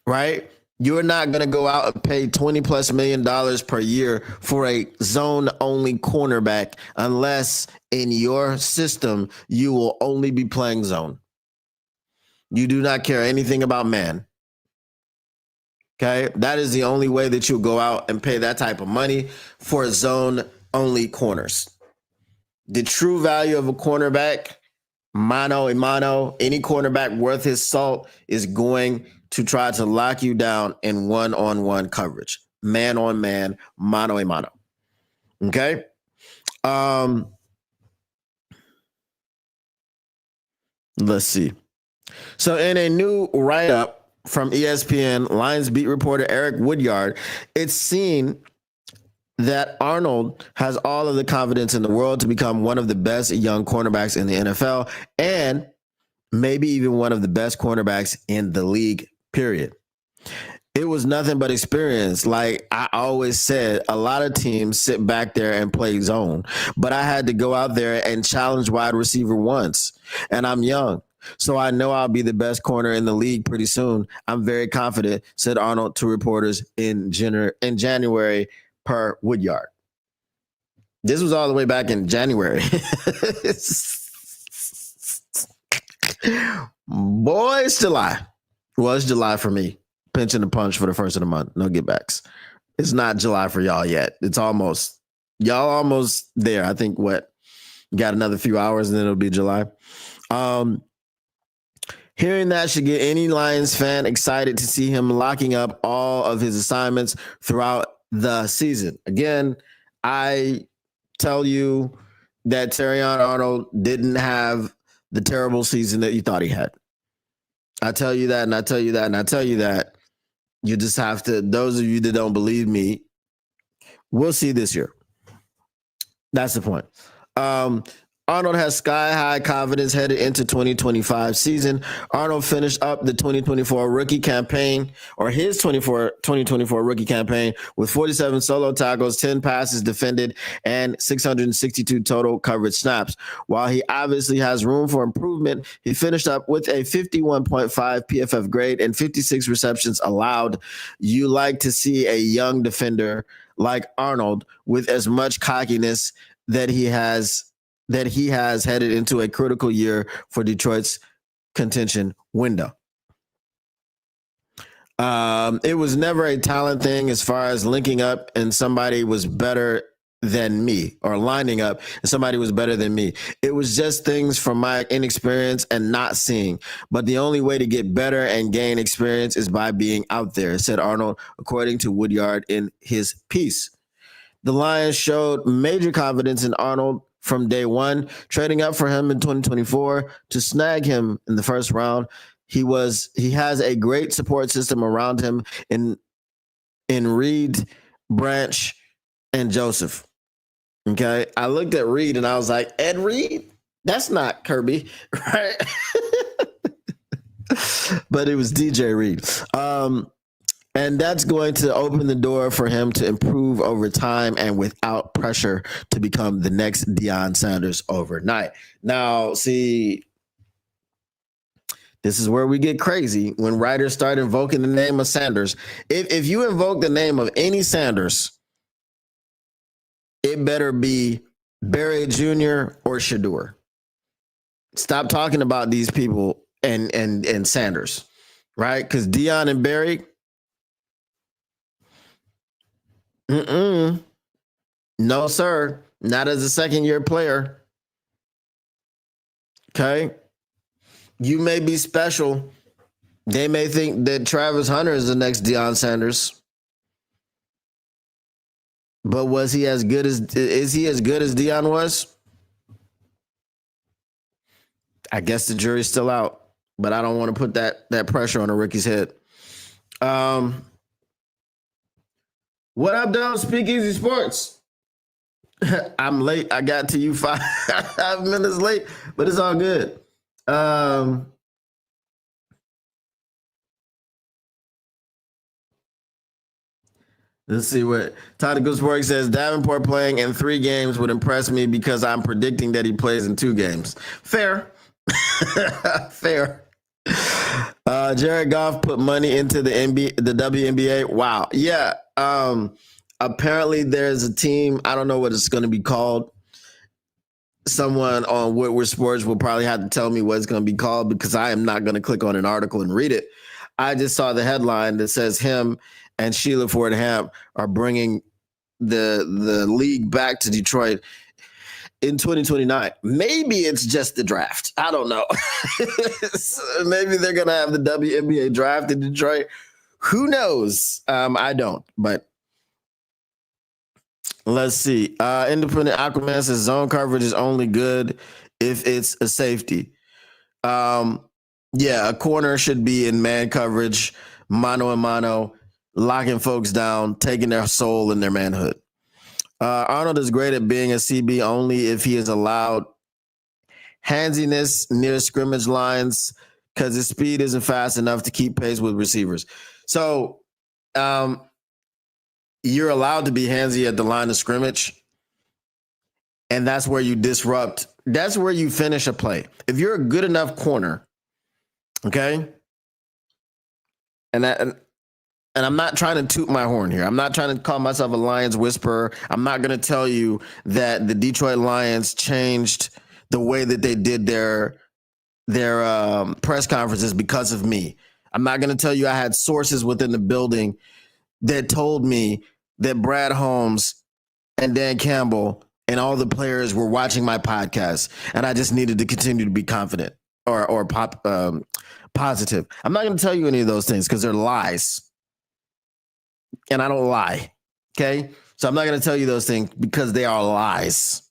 right? You're not going to go out and pay $20+ million per year for a zone only cornerback unless in your system you will only be playing zone. You do not care anything about man. Okay, that is the only way that you'll go out and pay that type of money for zone only corners. The true value of a cornerback, mano a mano, any cornerback worth his salt is going to try to lock you down in one-on-one coverage, man on man, mano a mano. Okay. Let's see. So in a new write-up from ESPN, Lions beat reporter Eric Woodyard, it's seen that Arnold has all of the confidence in the world to become one of the best young cornerbacks in the NFL and maybe even one of the best cornerbacks in the league, period. It was nothing but experience. Like I always said, a lot of teams sit back there and play zone, but I had to go out there and challenge wide receiver once, and I'm young. So I know I'll be the best corner in the league pretty soon. I'm very confident, said Arnold to reporters in January per Woodyard. This was all the way back in January. Boy, it's July. Well, it's July for me. Pinching the punch for the first of the month. No get backs. It's not July for y'all yet. It's almost. Y'all almost there. I think what? Got another few hours and then it'll be July. Hearing that should get any Lions fan excited to see him locking up all of his assignments throughout the season. Again, I tell you that Terion Arnold didn't have the terrible season that you thought he had. I tell you that, and I tell you that, and I tell you that. You just have to, those of you that don't believe me, we'll see this year. That's the point. Arnold has sky-high confidence headed into 2025 season. Arnold finished up the 2024 rookie campaign, or his 2024 rookie campaign, with 47 solo tackles, 10 passes defended, and 662 total coverage snaps. While he obviously has room for improvement, he finished up with a 51.5 PFF grade and 56 receptions allowed. You like to see a young defender like Arnold with as much cockiness that he has headed into a critical year for Detroit's contention window. It was never a talent thing as far as linking up and somebody was better than me, or lining up and somebody was better than me. It was just things from my inexperience and not seeing. But the only way to get better and gain experience is by being out there, said Arnold, according to Woodyard in his piece. The Lions showed major confidence in Arnold from day one, trading up for him in 2024 to snag him in the first round. He has a great support system around him in Reed, Branch, and Joseph. Okay, I looked at Reed and I was like, Ed Reed? That's not Kirby, right? But it was DJ Reed. And that's going to open the door for him to improve over time and without pressure to become the next Deion Sanders overnight. Now, see, this is where we get crazy when writers start invoking the name of Sanders. If you invoke the name of any Sanders, it better be Barry Jr. or Shador. Stop talking about these people and Sanders, right? Because Deion and Barry, no, sir. Not as a second-year player. Okay? You may be special. They may think that Travis Hunter is the next Deion Sanders. But is he as good as Deion was? I guess the jury's still out. but I don't want to put that pressure on a rookie's head. What up, though? Speakeasy Sports. I'm late. I got to you 5 minutes late, but it's all good. Let's see what Tactical Sports says. Davenport playing in 3 games would impress me because I'm predicting that he plays in 2 games. Fair. Fair. Jared Goff put money into the WNBA. Wow. Yeah. Apparently there's a team. I don't know what it's going to be called. Someone on Woodward Sports will probably have to tell me what it's going to be called because I am not going to click on an article and read it. I just saw the headline that says him and Sheila Ford Hamp are bringing the league back to Detroit in 2029. Maybe it's just the draft. I don't know. Maybe they're going to have the WNBA draft in Detroit. Who knows? I don't, but let's see. Independent Aquaman says zone coverage is only good if it's a safety. Yeah, a corner should be in man coverage, mano a mano, locking folks down, taking their soul and their manhood. Arnold is great at being a CB only if he is allowed handsiness near scrimmage lines because his speed isn't fast enough to keep pace with receivers. So you're allowed to be handsy at the line of scrimmage, and that's where you disrupt. That's where you finish a play. If you're a good enough corner, okay, and I'm not trying to toot my horn here. I'm not trying to call myself a Lions whisperer. I'm not going to tell you that the Detroit Lions changed the way that they did their press conferences because of me. I'm not going to tell you I had sources within the building that told me that Brad Holmes and Dan Campbell and all the players were watching my podcast, and I just needed to continue to be confident or positive. I'm not going to tell you any of those things because they're lies. And I don't lie, okay? So I'm not going to tell you those things because they are lies.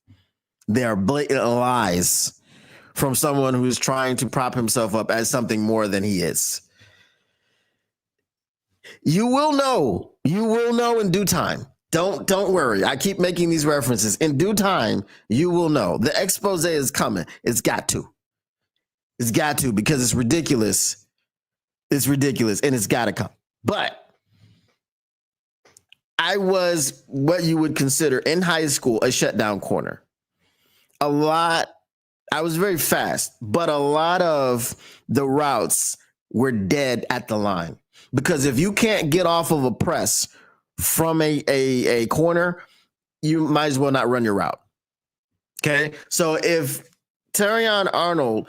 They are blatant lies from someone who's trying to prop himself up as something more than he is. You will know. You will know in due time. Don't worry. I keep making these references. In due time, you will know. The expose is coming. It's got to. It's got to because it's ridiculous. It's ridiculous, and it's got to come. But I was what you would consider in high school a shutdown corner. I was very fast, but a lot of the routes were dead at the line. Because if you can't get off of a press from a corner, you might as well not run your route. Okay? So if Terion Arnold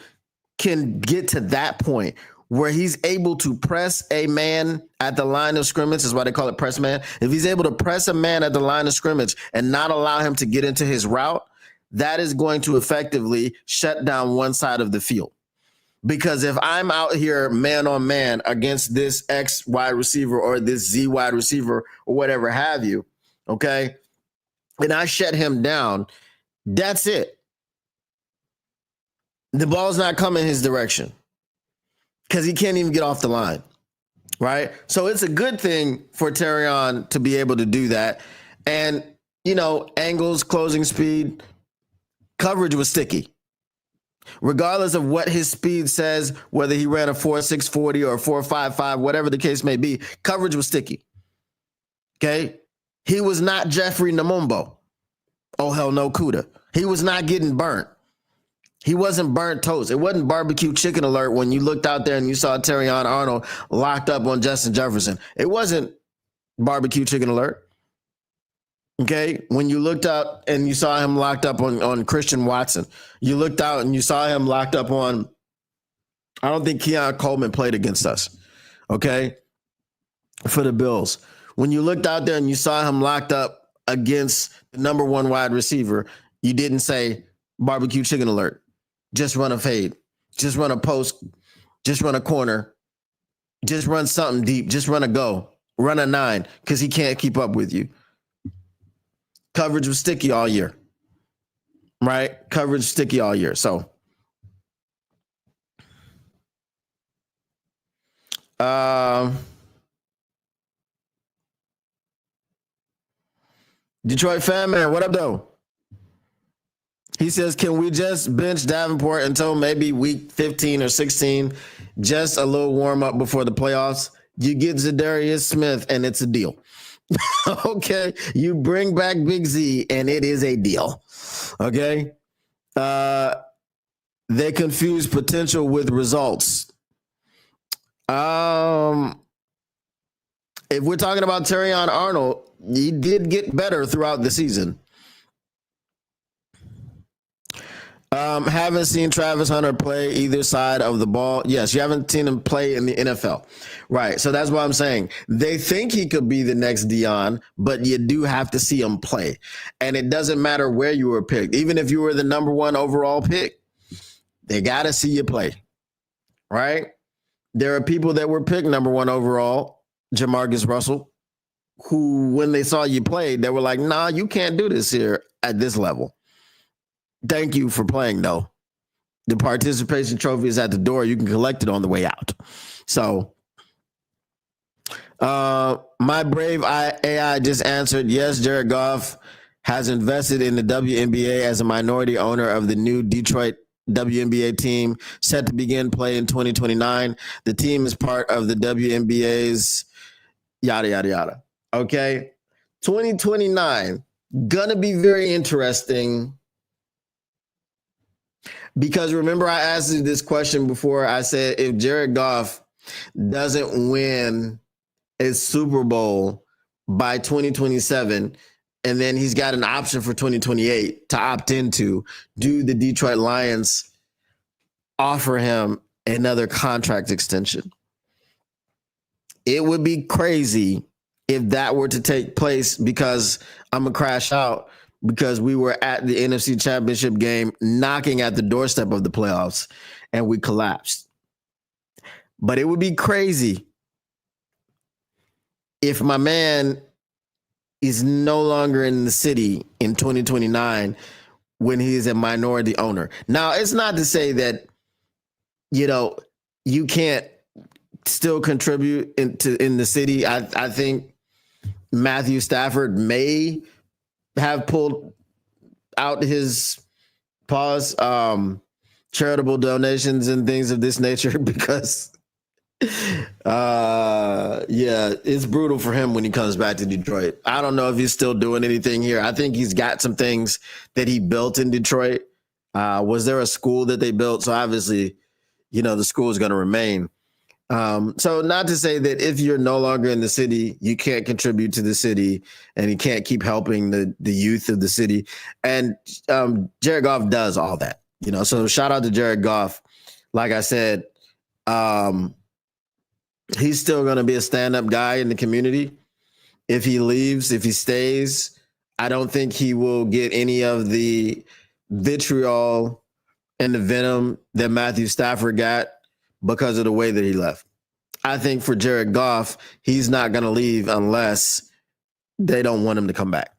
can get to that point where he's able to press a man at the line of scrimmage, is why they call it press man. If he's able to press a man at the line of scrimmage and not allow him to get into his route, that is going to effectively shut down one side of the field. Because if I'm out here man on man against this X wide receiver or this Z wide receiver or whatever have you, okay, and I shut him down, that's it. The ball's not coming his direction because he can't even get off the line, right? So it's a good thing for Terion to be able to do that. And, you know, angles, closing speed, coverage was sticky. Regardless of what his speed says, whether he ran a 4.6 40 or 4.55, whatever the case may be, coverage was sticky. Okay? He was not Jeffrey Namumbo. Oh, hell no, Kuda. He was not getting burnt. He wasn't burnt toast. It wasn't barbecue chicken alert when you looked out there and you saw Terion Arnold locked up on Justin Jefferson. It wasn't barbecue chicken alert. Okay, when you looked out and you saw him locked up on Christian Watson, you looked out and you saw him locked up on, I don't think Keon Coleman played against us, okay, for the Bills. When you looked out there and you saw him locked up against the number one wide receiver, you didn't say barbecue chicken alert. Just run a fade. Just run a post. Just run a corner. Just run something deep. Just run a go. Run a 9 because he can't keep up with you. Coverage was sticky all year, right? Coverage sticky all year. So Detroit fan man, what up though? He says, can we just bench Davenport until maybe week 15 or 16? Just a little warm up before the playoffs. You get Zadarius Smith and it's a deal. Okay. You bring back Big Z and it is a deal. Okay. They confuse potential with results. If we're talking about Terion Arnold, he did get better throughout the season. Haven't seen Travis Hunter play either side of the ball. Yes, you haven't seen him play in the NFL. Right. So that's what I'm saying. They think he could be the next Dion, but you do have to see him play. And it doesn't matter where you were picked. Even if you were the number 1 overall pick, they got to see you play. Right? There are people that were picked number 1 overall, Jamarcus Russell, who, when they saw you play, they were like, nah, you can't do this here at this level. Thank you for playing, though. The participation trophy is at the door. You can collect it on the way out. So, my brave AI just answered, yes, Jared Goff has invested in the WNBA as a minority owner of the new Detroit WNBA team set to begin play in 2029. The team is part of the WNBA's yada, yada, yada. Okay. 2029, gonna be very interesting. Because remember, I asked you this question before. I said, if Jared Goff doesn't win a Super Bowl by 2027, and then he's got an option for 2028 to opt into, do the Detroit Lions offer him another contract extension? It would be crazy if that were to take place, because I'm going to crash out. Because we were at the NFC Championship game, knocking at the doorstep of the playoffs, and we collapsed. But it would be crazy if my man is no longer in the city in 2029 when he is a minority owner. Now, it's not to say that, you can't still contribute in the city. I think Matthew Stafford may have pulled out his charitable donations and things of this nature, because it's brutal for him when he comes back to Detroit. I don't know if he's still doing anything here. I think he's got some things that he built in Detroit. Was there a school that they built? So obviously, the school is going to remain. So not to say that if you're no longer in the city, you can't contribute to the city and you can't keep helping the youth of the city. And Jared Goff does all that, so shout out to Jared Goff. Like I said, he's still going to be a stand-up guy in the community. If he leaves, if he stays, I don't think he will get any of the vitriol and the venom that Matthew Stafford got because of the way that he left. I think for Jared Goff, he's not going to leave unless they don't want him to come back.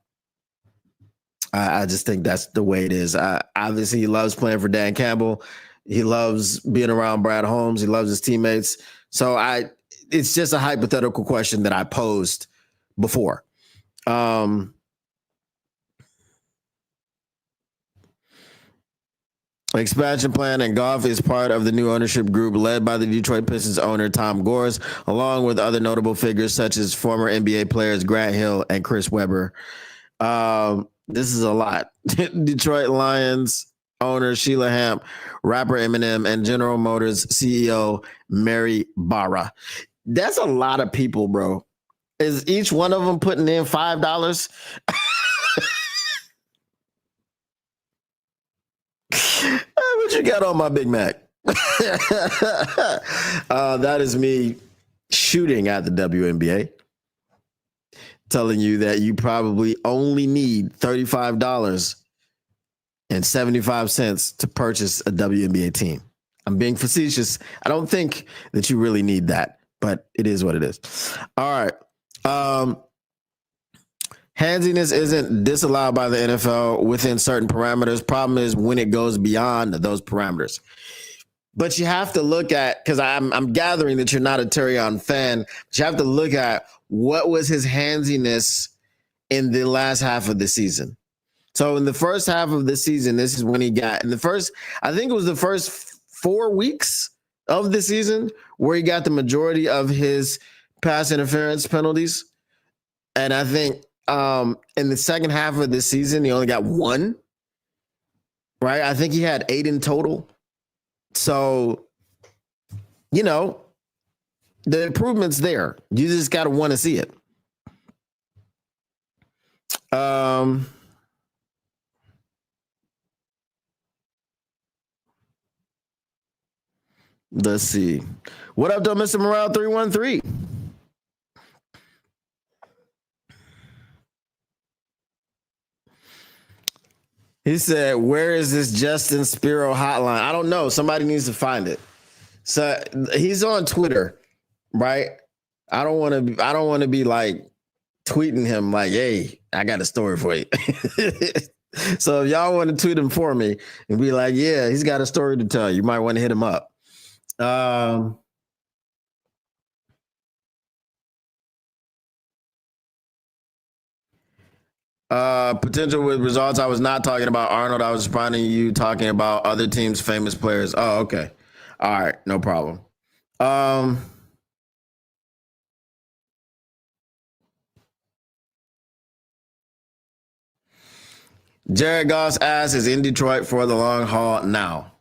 I just think that's the way it is. Obviously, he loves playing for Dan Campbell. He loves being around Brad Holmes. He loves his teammates. So it's just a hypothetical question that I posed before. Expansion plan and Goff is part of the new ownership group led by the Detroit Pistons owner Tom Gores, along with other notable figures such as former NBA players Grant Hill and Chris Webber. This is a lot. Detroit Lions owner Sheila Hamp, rapper Eminem, and General Motors CEO Mary Barra. That's a lot of people, bro. Is each one of them putting in $5? What you got on my Big Mac? That is me shooting at the WNBA, telling you that you probably only need $35.75 to purchase a WNBA team. I'm being facetious. I don't think that you really need that, but it is what it is. All right. Handsiness isn't disallowed by the NFL within certain parameters. Problem is when it goes beyond those parameters. But you have to look at, because I'm gathering that you're not a Terion fan, but you have to look at what was his handsiness in the last half of the season. So in the first half of the season, this is when he got in the first, I think it was the first 4 weeks of the season where he got the majority of his pass interference penalties. And I think in the second half of the season, he only got 1. Right? I think he had 8 in total. So, you know, the improvement's there. You just got to want to see it. Let's see. What up, though, Mr. Morale 313? He said, "Where is this Justin Spiro hotline?" I don't know. Somebody needs to find it. So he's on Twitter, right? I don't want to be like tweeting him like, "Hey, I got a story for you." So if y'all want to tweet him for me and be like, "Yeah, he's got a story to tell," you might want to hit him up. Potential with results. I was not talking about Arnold. I was responding to you talking about other teams' famous players. Oh, okay. All right, no problem. Jared Goss asks, is in Detroit for the long haul now?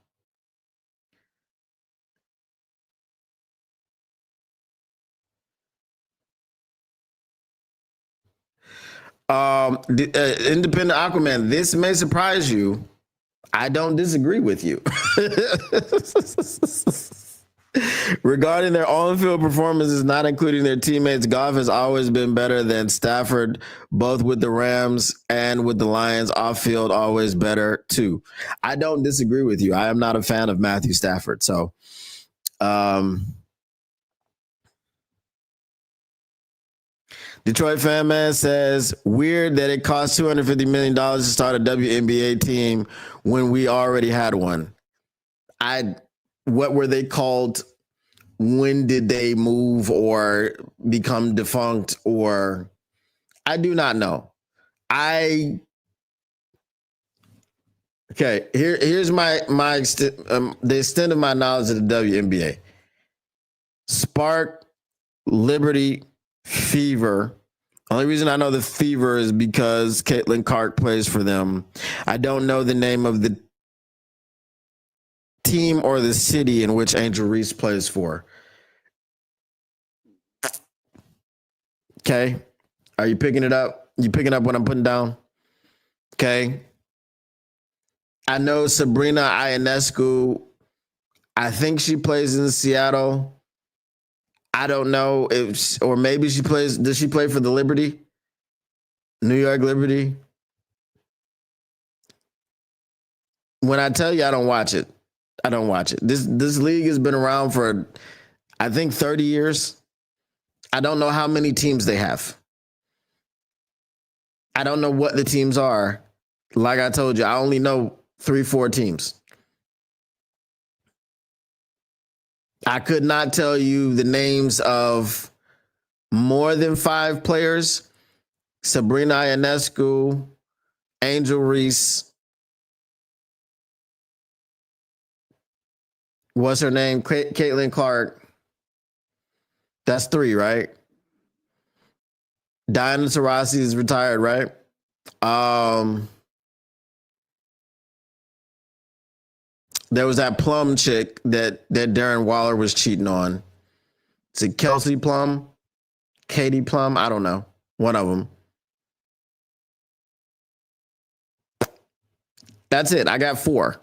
Independent Aquaman, this may surprise you. I don't disagree with you. Regarding their on-field performances, not including their teammates, Goff has always been better than Stafford, both with the Rams and with the Lions. Off-field, always better too. I don't disagree with you. I am not a fan of Matthew Stafford. So, Detroit fan man says, weird that it cost $250 million to start a WNBA team when we already had one. What were they called? When did they move or become defunct? Or I do not know. Okay. Here's the extent of my knowledge of the WNBA. Spark, Liberty, Fever. Only reason I know the Fever is because Caitlin Clark plays for them. I don't know the name of the team or the city in which Angel Reese plays for. Okay. Are you picking it up? You picking up what I'm putting down? Okay. I know Sabrina Ionescu. I think she plays in Seattle. I don't know if, or maybe she plays. Does she play for the Liberty? New York Liberty? When I tell you I don't watch it, I don't watch it. This league has been around for, I think, 30 years. I don't know how many teams they have. I don't know what the teams are. Like I told you, I only know 3-4 teams. I could not tell you the names of more than 5 players. Sabrina Ionescu, Angel Reese. What's her name? Caitlin Clark. That's 3, right? Diana Taurasi is retired, right? There was that Plum chick that Darren Waller was cheating on. Is it Kelsey Plum? Katie Plum? I don't know. One of them. That's it. I got 4.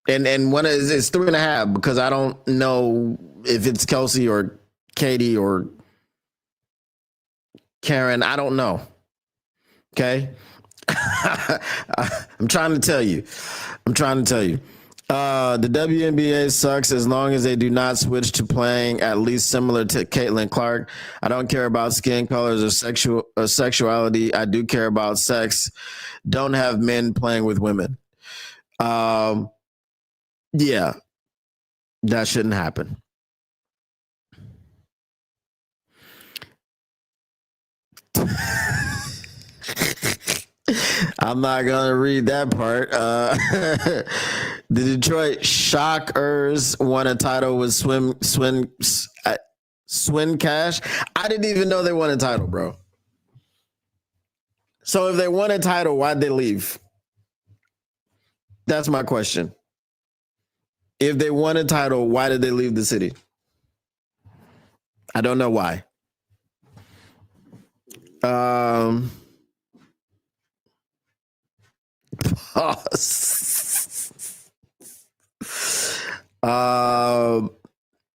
And one is 3.5 because I don't know if it's Kelsey or Katie or Karen. I don't know. Okay. I'm trying to tell you. The WNBA sucks as long as they do not switch to playing at least similar to Caitlin Clark. I don't care about skin colors or sexuality. I do care about sex. Don't have men playing with women. Yeah, that shouldn't happen. I'm not gonna read that part. The Detroit Shockers won a title with Swin Cash. I didn't even know they won a title, bro. So if they won a title, why'd they leave? That's my question. If they won a title, why did they leave the city? I don't know why.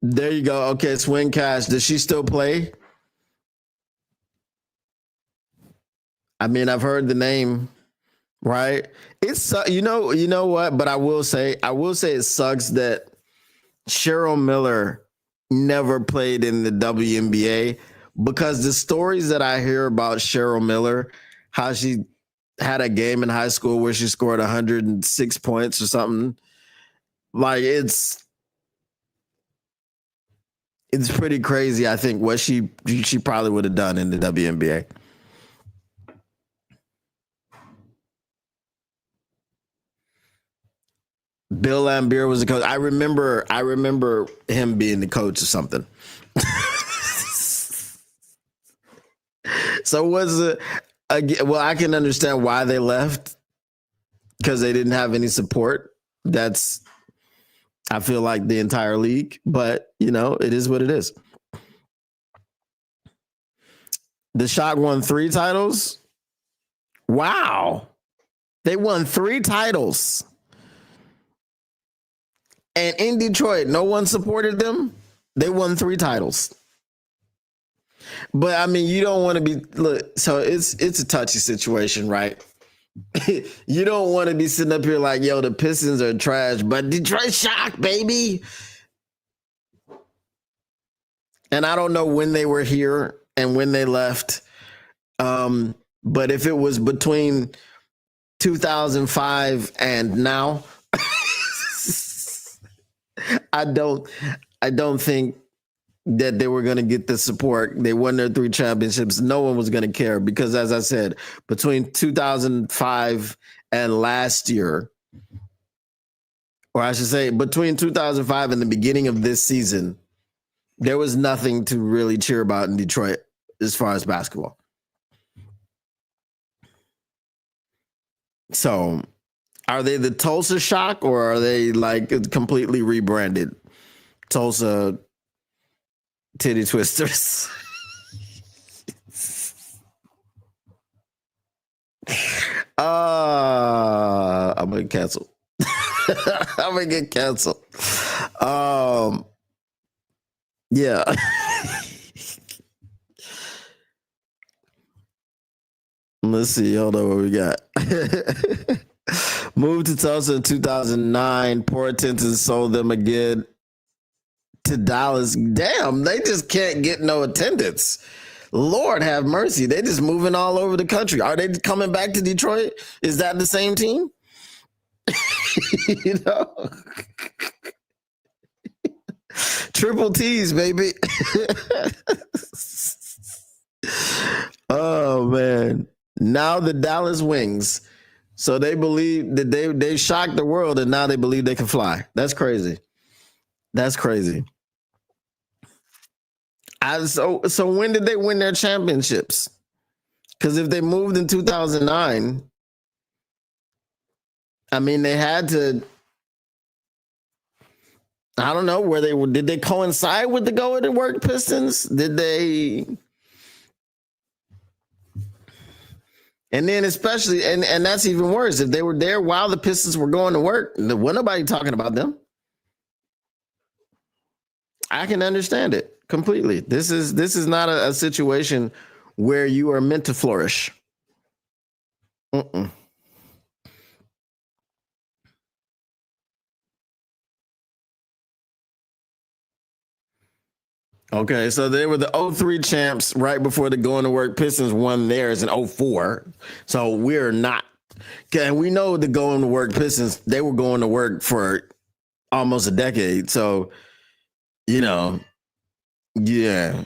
There you go. Okay, Swing Cash. Does she still play? I mean, I've heard the name, right? It's you know what? But I will say it sucks that Cheryl Miller never played in the WNBA, because the stories that I hear about Cheryl Miller, how she had a game in high school where she scored 106 points or something, like it's pretty crazy. I think what she probably would have done in the WNBA. Bill Laimbeer was the coach. I remember him being the coach or something. So was it well, I can understand why they left, because they didn't have any support. That's, I feel like, the entire league, but it is what it is. The Shock won 3 titles. Wow. They won 3 titles. And in Detroit, no one supported them. They won 3 titles. But I mean, you don't want to be, look, so it's a touchy situation, right? You don't want to be sitting up here like, yo, the Pistons are trash, but Detroit Shock, baby. And I don't know when they were here and when they left. But if it was between 2005 and now, I don't think that they were going to get the support. They won their 3 championships. No one was going to care, because, as I said, between 2005 and last year, or I should say between 2005 and the beginning of this season, there was nothing to really cheer about in Detroit as far as basketball. So, are they the Tulsa Shock, or are they like completely rebranded Tulsa Titty Twisters? I'm gonna cancel. I'm gonna get canceled. Yeah. Let's see. Hold on, what we got. Moved to Tulsa in 2009. Poor attendance sold them again to Dallas. Damn, they just can't get no attendance. Lord have mercy. They just moving all over the country. Are they coming back to Detroit? Is that the same team? Triple T's, baby. Oh man. Now the Dallas Wings. So they believe that they shocked the world, and now they believe they can fly. That's crazy. That's crazy. So when did they win their championships? Because if they moved in 2009, I mean, they had to. I don't know where they were. Did they coincide with the Go to Work Pistons? Did they? And then especially, and that's even worse, if they were there while the Pistons were going to work, wasn't nobody talking about them. I can understand it completely. This is not a situation where you are meant to flourish. Okay, so they were the 03 champs right before the Going to Work Pistons won theirs in 04. So we're not. Okay, we know the Going to Work Pistons, they were going to work for almost a decade. So, you know, yeah,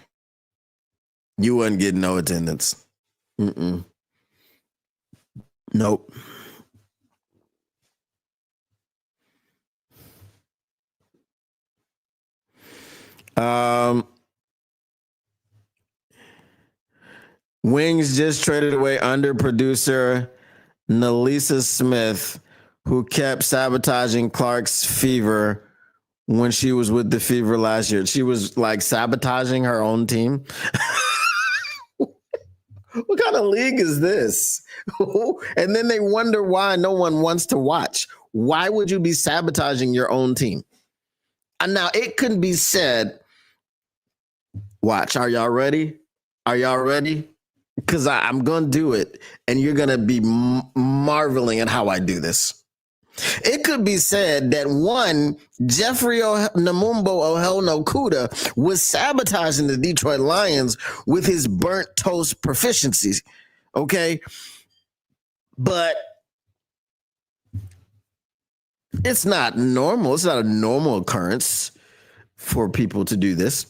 you wasn't getting no attendance. Mm-mm. Nope. Um, Wings just traded away under producer Nalisa Smith, who kept sabotaging Clark's Fever when she was with the Fever last year. She was like sabotaging her own team. What kind of league is this? And then they wonder why no one wants to watch. Why would you be sabotaging your own team? And now it could be said, watch, are y'all ready? Are y'all ready? Because I'm going to do it, and you're going to be marveling at how I do this. It could be said that one, Jeffrey Namumbo Ohelno Kuda was sabotaging the Detroit Lions with his burnt toast proficiencies. Okay. But it's not normal. It's not a normal occurrence for people to do this.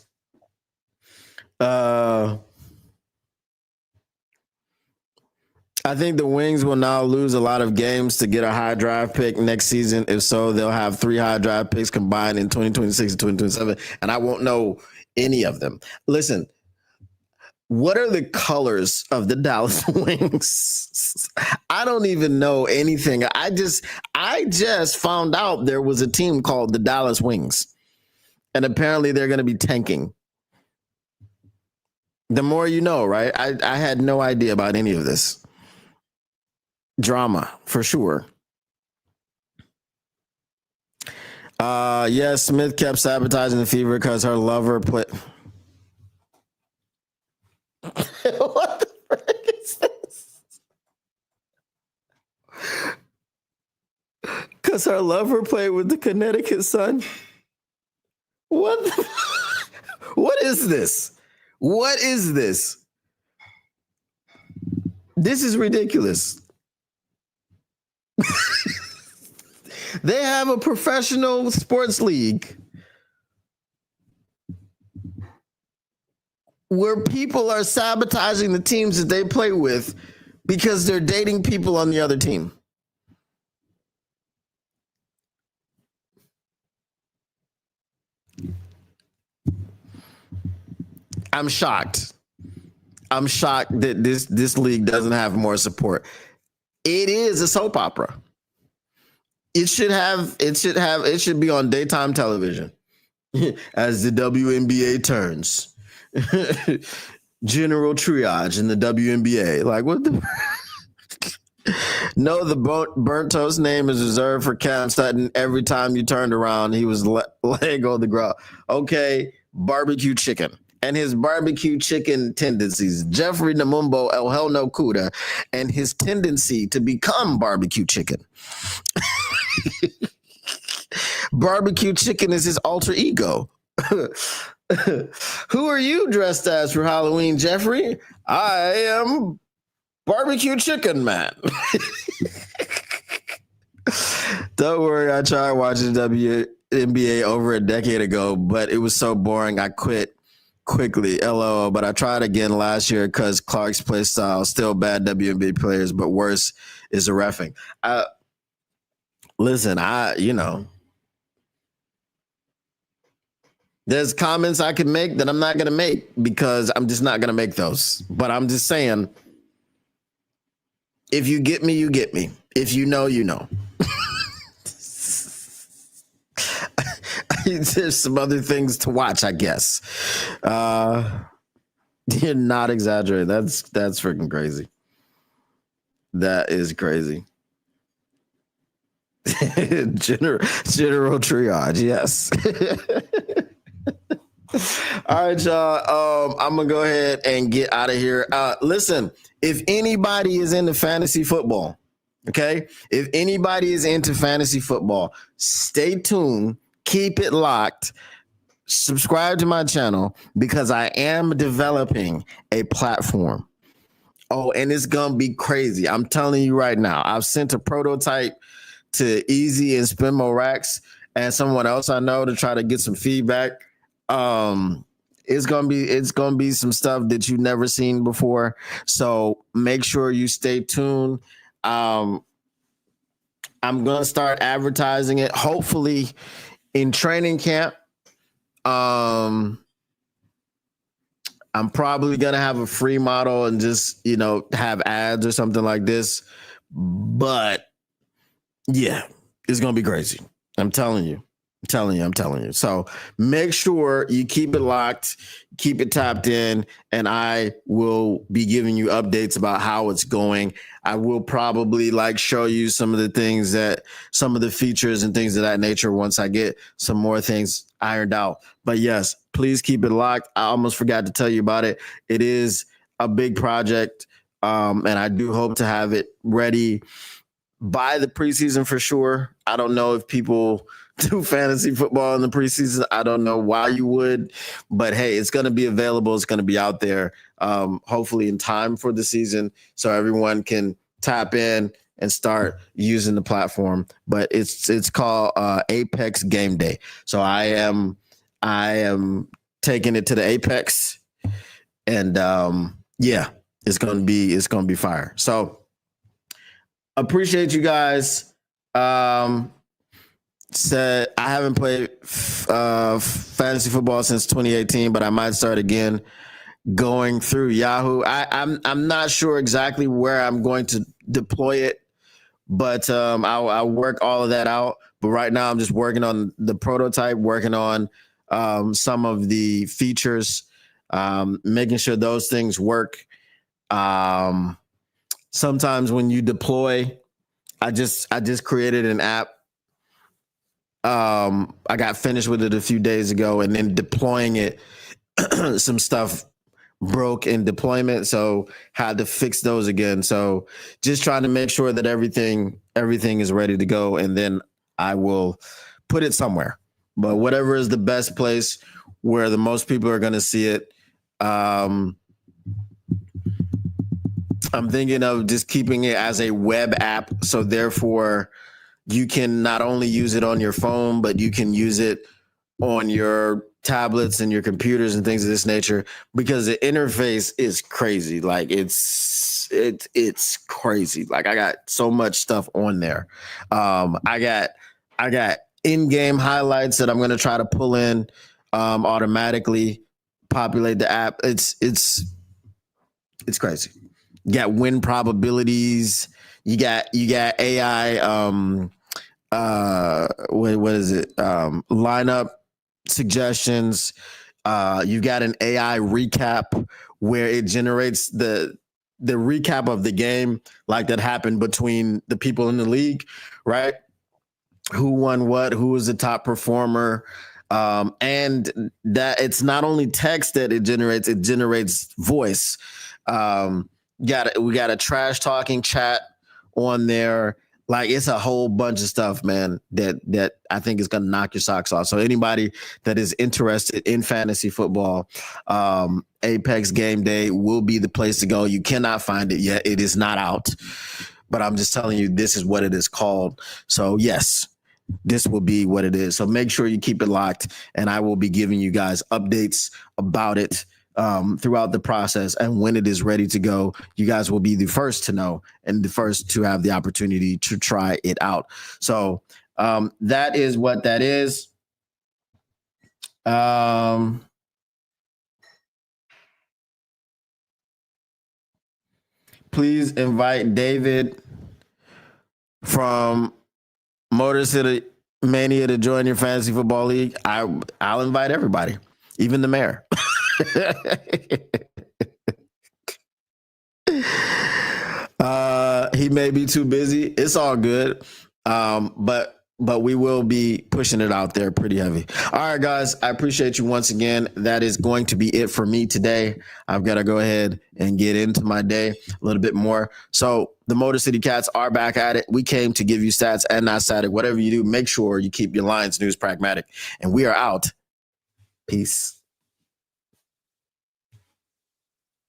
I think the Wings will now lose a lot of games to get a high drive pick next season. If so, they'll have 3 high drive picks combined in 2026 and 2027, and I won't know any of them. Listen, what are the colors of the Dallas Wings? I don't even know anything. I just found out there was a team called the Dallas Wings, and apparently they're going to be tanking. The more you know, right? I had no idea about any of this. Drama for sure. Yes, Smith kept sabotaging the Fever because her lover played. What the frick is this? Because her lover played with the Connecticut Sun. What? What is this? What is this? This is ridiculous. They have a professional sports league where people are sabotaging the teams that they play with because they're dating people on the other team. I'm shocked. I'm shocked that this league doesn't have more support. It is a soap opera. It should be on daytime television as the WNBA turns. General triage in the WNBA. Like, what the? No, the burnt toast name is reserved for Cam Sutton. Every time you turned around, he was laying on the ground. Okay, barbecue chicken. And his barbecue chicken tendencies. Jeffrey Namumbo Ohelno Kuda and his tendency to become barbecue chicken. Barbecue chicken is his alter ego. Who are you dressed as for Halloween, Jeffrey? I am barbecue chicken man. Don't worry, I tried watching WNBA over a decade ago, but it was so boring I quit quickly. LOL, but I tried again last year because Clark's play style, still bad WNBA players, but worse is the reffing. Listen, there's comments I can make that I'm not going to make because I'm just not going to make those. But I'm just saying, if you get me, you get me. If you know, you know. There's some other things to watch, I guess. You're not exaggerating. That's freaking crazy. That is crazy. General triage, yes. All right, y'all. I'm gonna go ahead and get out of here. Listen, if anybody is into fantasy football, okay, if anybody is into fantasy football, stay tuned. Keep it locked. Subscribe to my channel because I am developing a platform. Oh, and it's gonna be crazy. I'm telling you right now. I've sent a prototype to Easy and Spinmo Racks, and someone else I know to try to get some feedback. It's gonna be some stuff that you've never seen before. So make sure you stay tuned. Um, I'm gonna start advertising it, hopefully in training camp. Um, I'm probably gonna have a free model and just have ads or something like this. But yeah, it's gonna be crazy. I'm telling you. I'm telling you. So make sure you keep it locked, keep it tapped in, and I will be giving you updates about how it's going. I will probably show you some of the features and things of that nature once I get some more things ironed out. But yes, please keep it locked. I almost forgot to tell you about it. It is a big project, and I do hope to have it ready by the preseason for sure. I don't know if people do fantasy football in the preseason. I don't know why you would, but hey, it's going to be available. It's going to be out there, hopefully in time for the season, so everyone can tap in and start using the platform. But it's called Apex Game Day. So I am taking it to the Apex, and yeah, it's gonna be fire. So appreciate you guys. Said I haven't played fantasy football since 2018, but I might start again going through Yahoo. I'm not sure exactly where I'm going to deploy it, but I'll work all of that out. But right now I'm just working on the prototype, working on some of the features, making sure those things work. Sometimes when you deploy, I just created an app. I got finished with it a few days ago, and then deploying it, some stuff broke in deployment, so had to fix those again. So just trying to make sure that everything is ready to go, and then I will put it somewhere. But whatever is the best place where the most people are going to see it. I'm thinking of just keeping it as a web app, so therefore you can not only use it on your phone, but you can use it on your tablets and your computers and things of this nature, because the interface is crazy. It's crazy. I got so much stuff on there. I got in-game highlights that I'm going to try to pull in automatically, populate the app. It's crazy. You got win probabilities. You got AI. What is it? Lineup suggestions. You got an AI recap where it generates the recap of the game, that happened between the people in the league, right? Who won what? Who was the top performer? And that it's not only text that it generates voice. We got a trash talking chat on there. It's a whole bunch of stuff, man, that I think is going to knock your socks off. So anybody that is interested in fantasy football, Apex Game Day will be the place to go. You cannot find it yet. It is not out, but I'm just telling you, this is what it is called. So yes, this will be what it is. So make sure you keep it locked, and I will be giving you guys updates about it throughout the process. And when it is ready to go, you guys will be the first to know and the first to have the opportunity to try it out. So that is what that is. Please invite David from Motor City Mania to join your fantasy football league. I'll invite everybody, even the mayor. He may be too busy. It's all good. But we will be pushing it out there pretty heavy. All right, guys, I appreciate you once again. That is going to be it for me today. I've got to go ahead and get into my day a little bit more. So the Motor City Cats are back at it. We came to give you stats and not static. Whatever you do, make sure you keep your Lions news pragmatic. And we are out. Peace.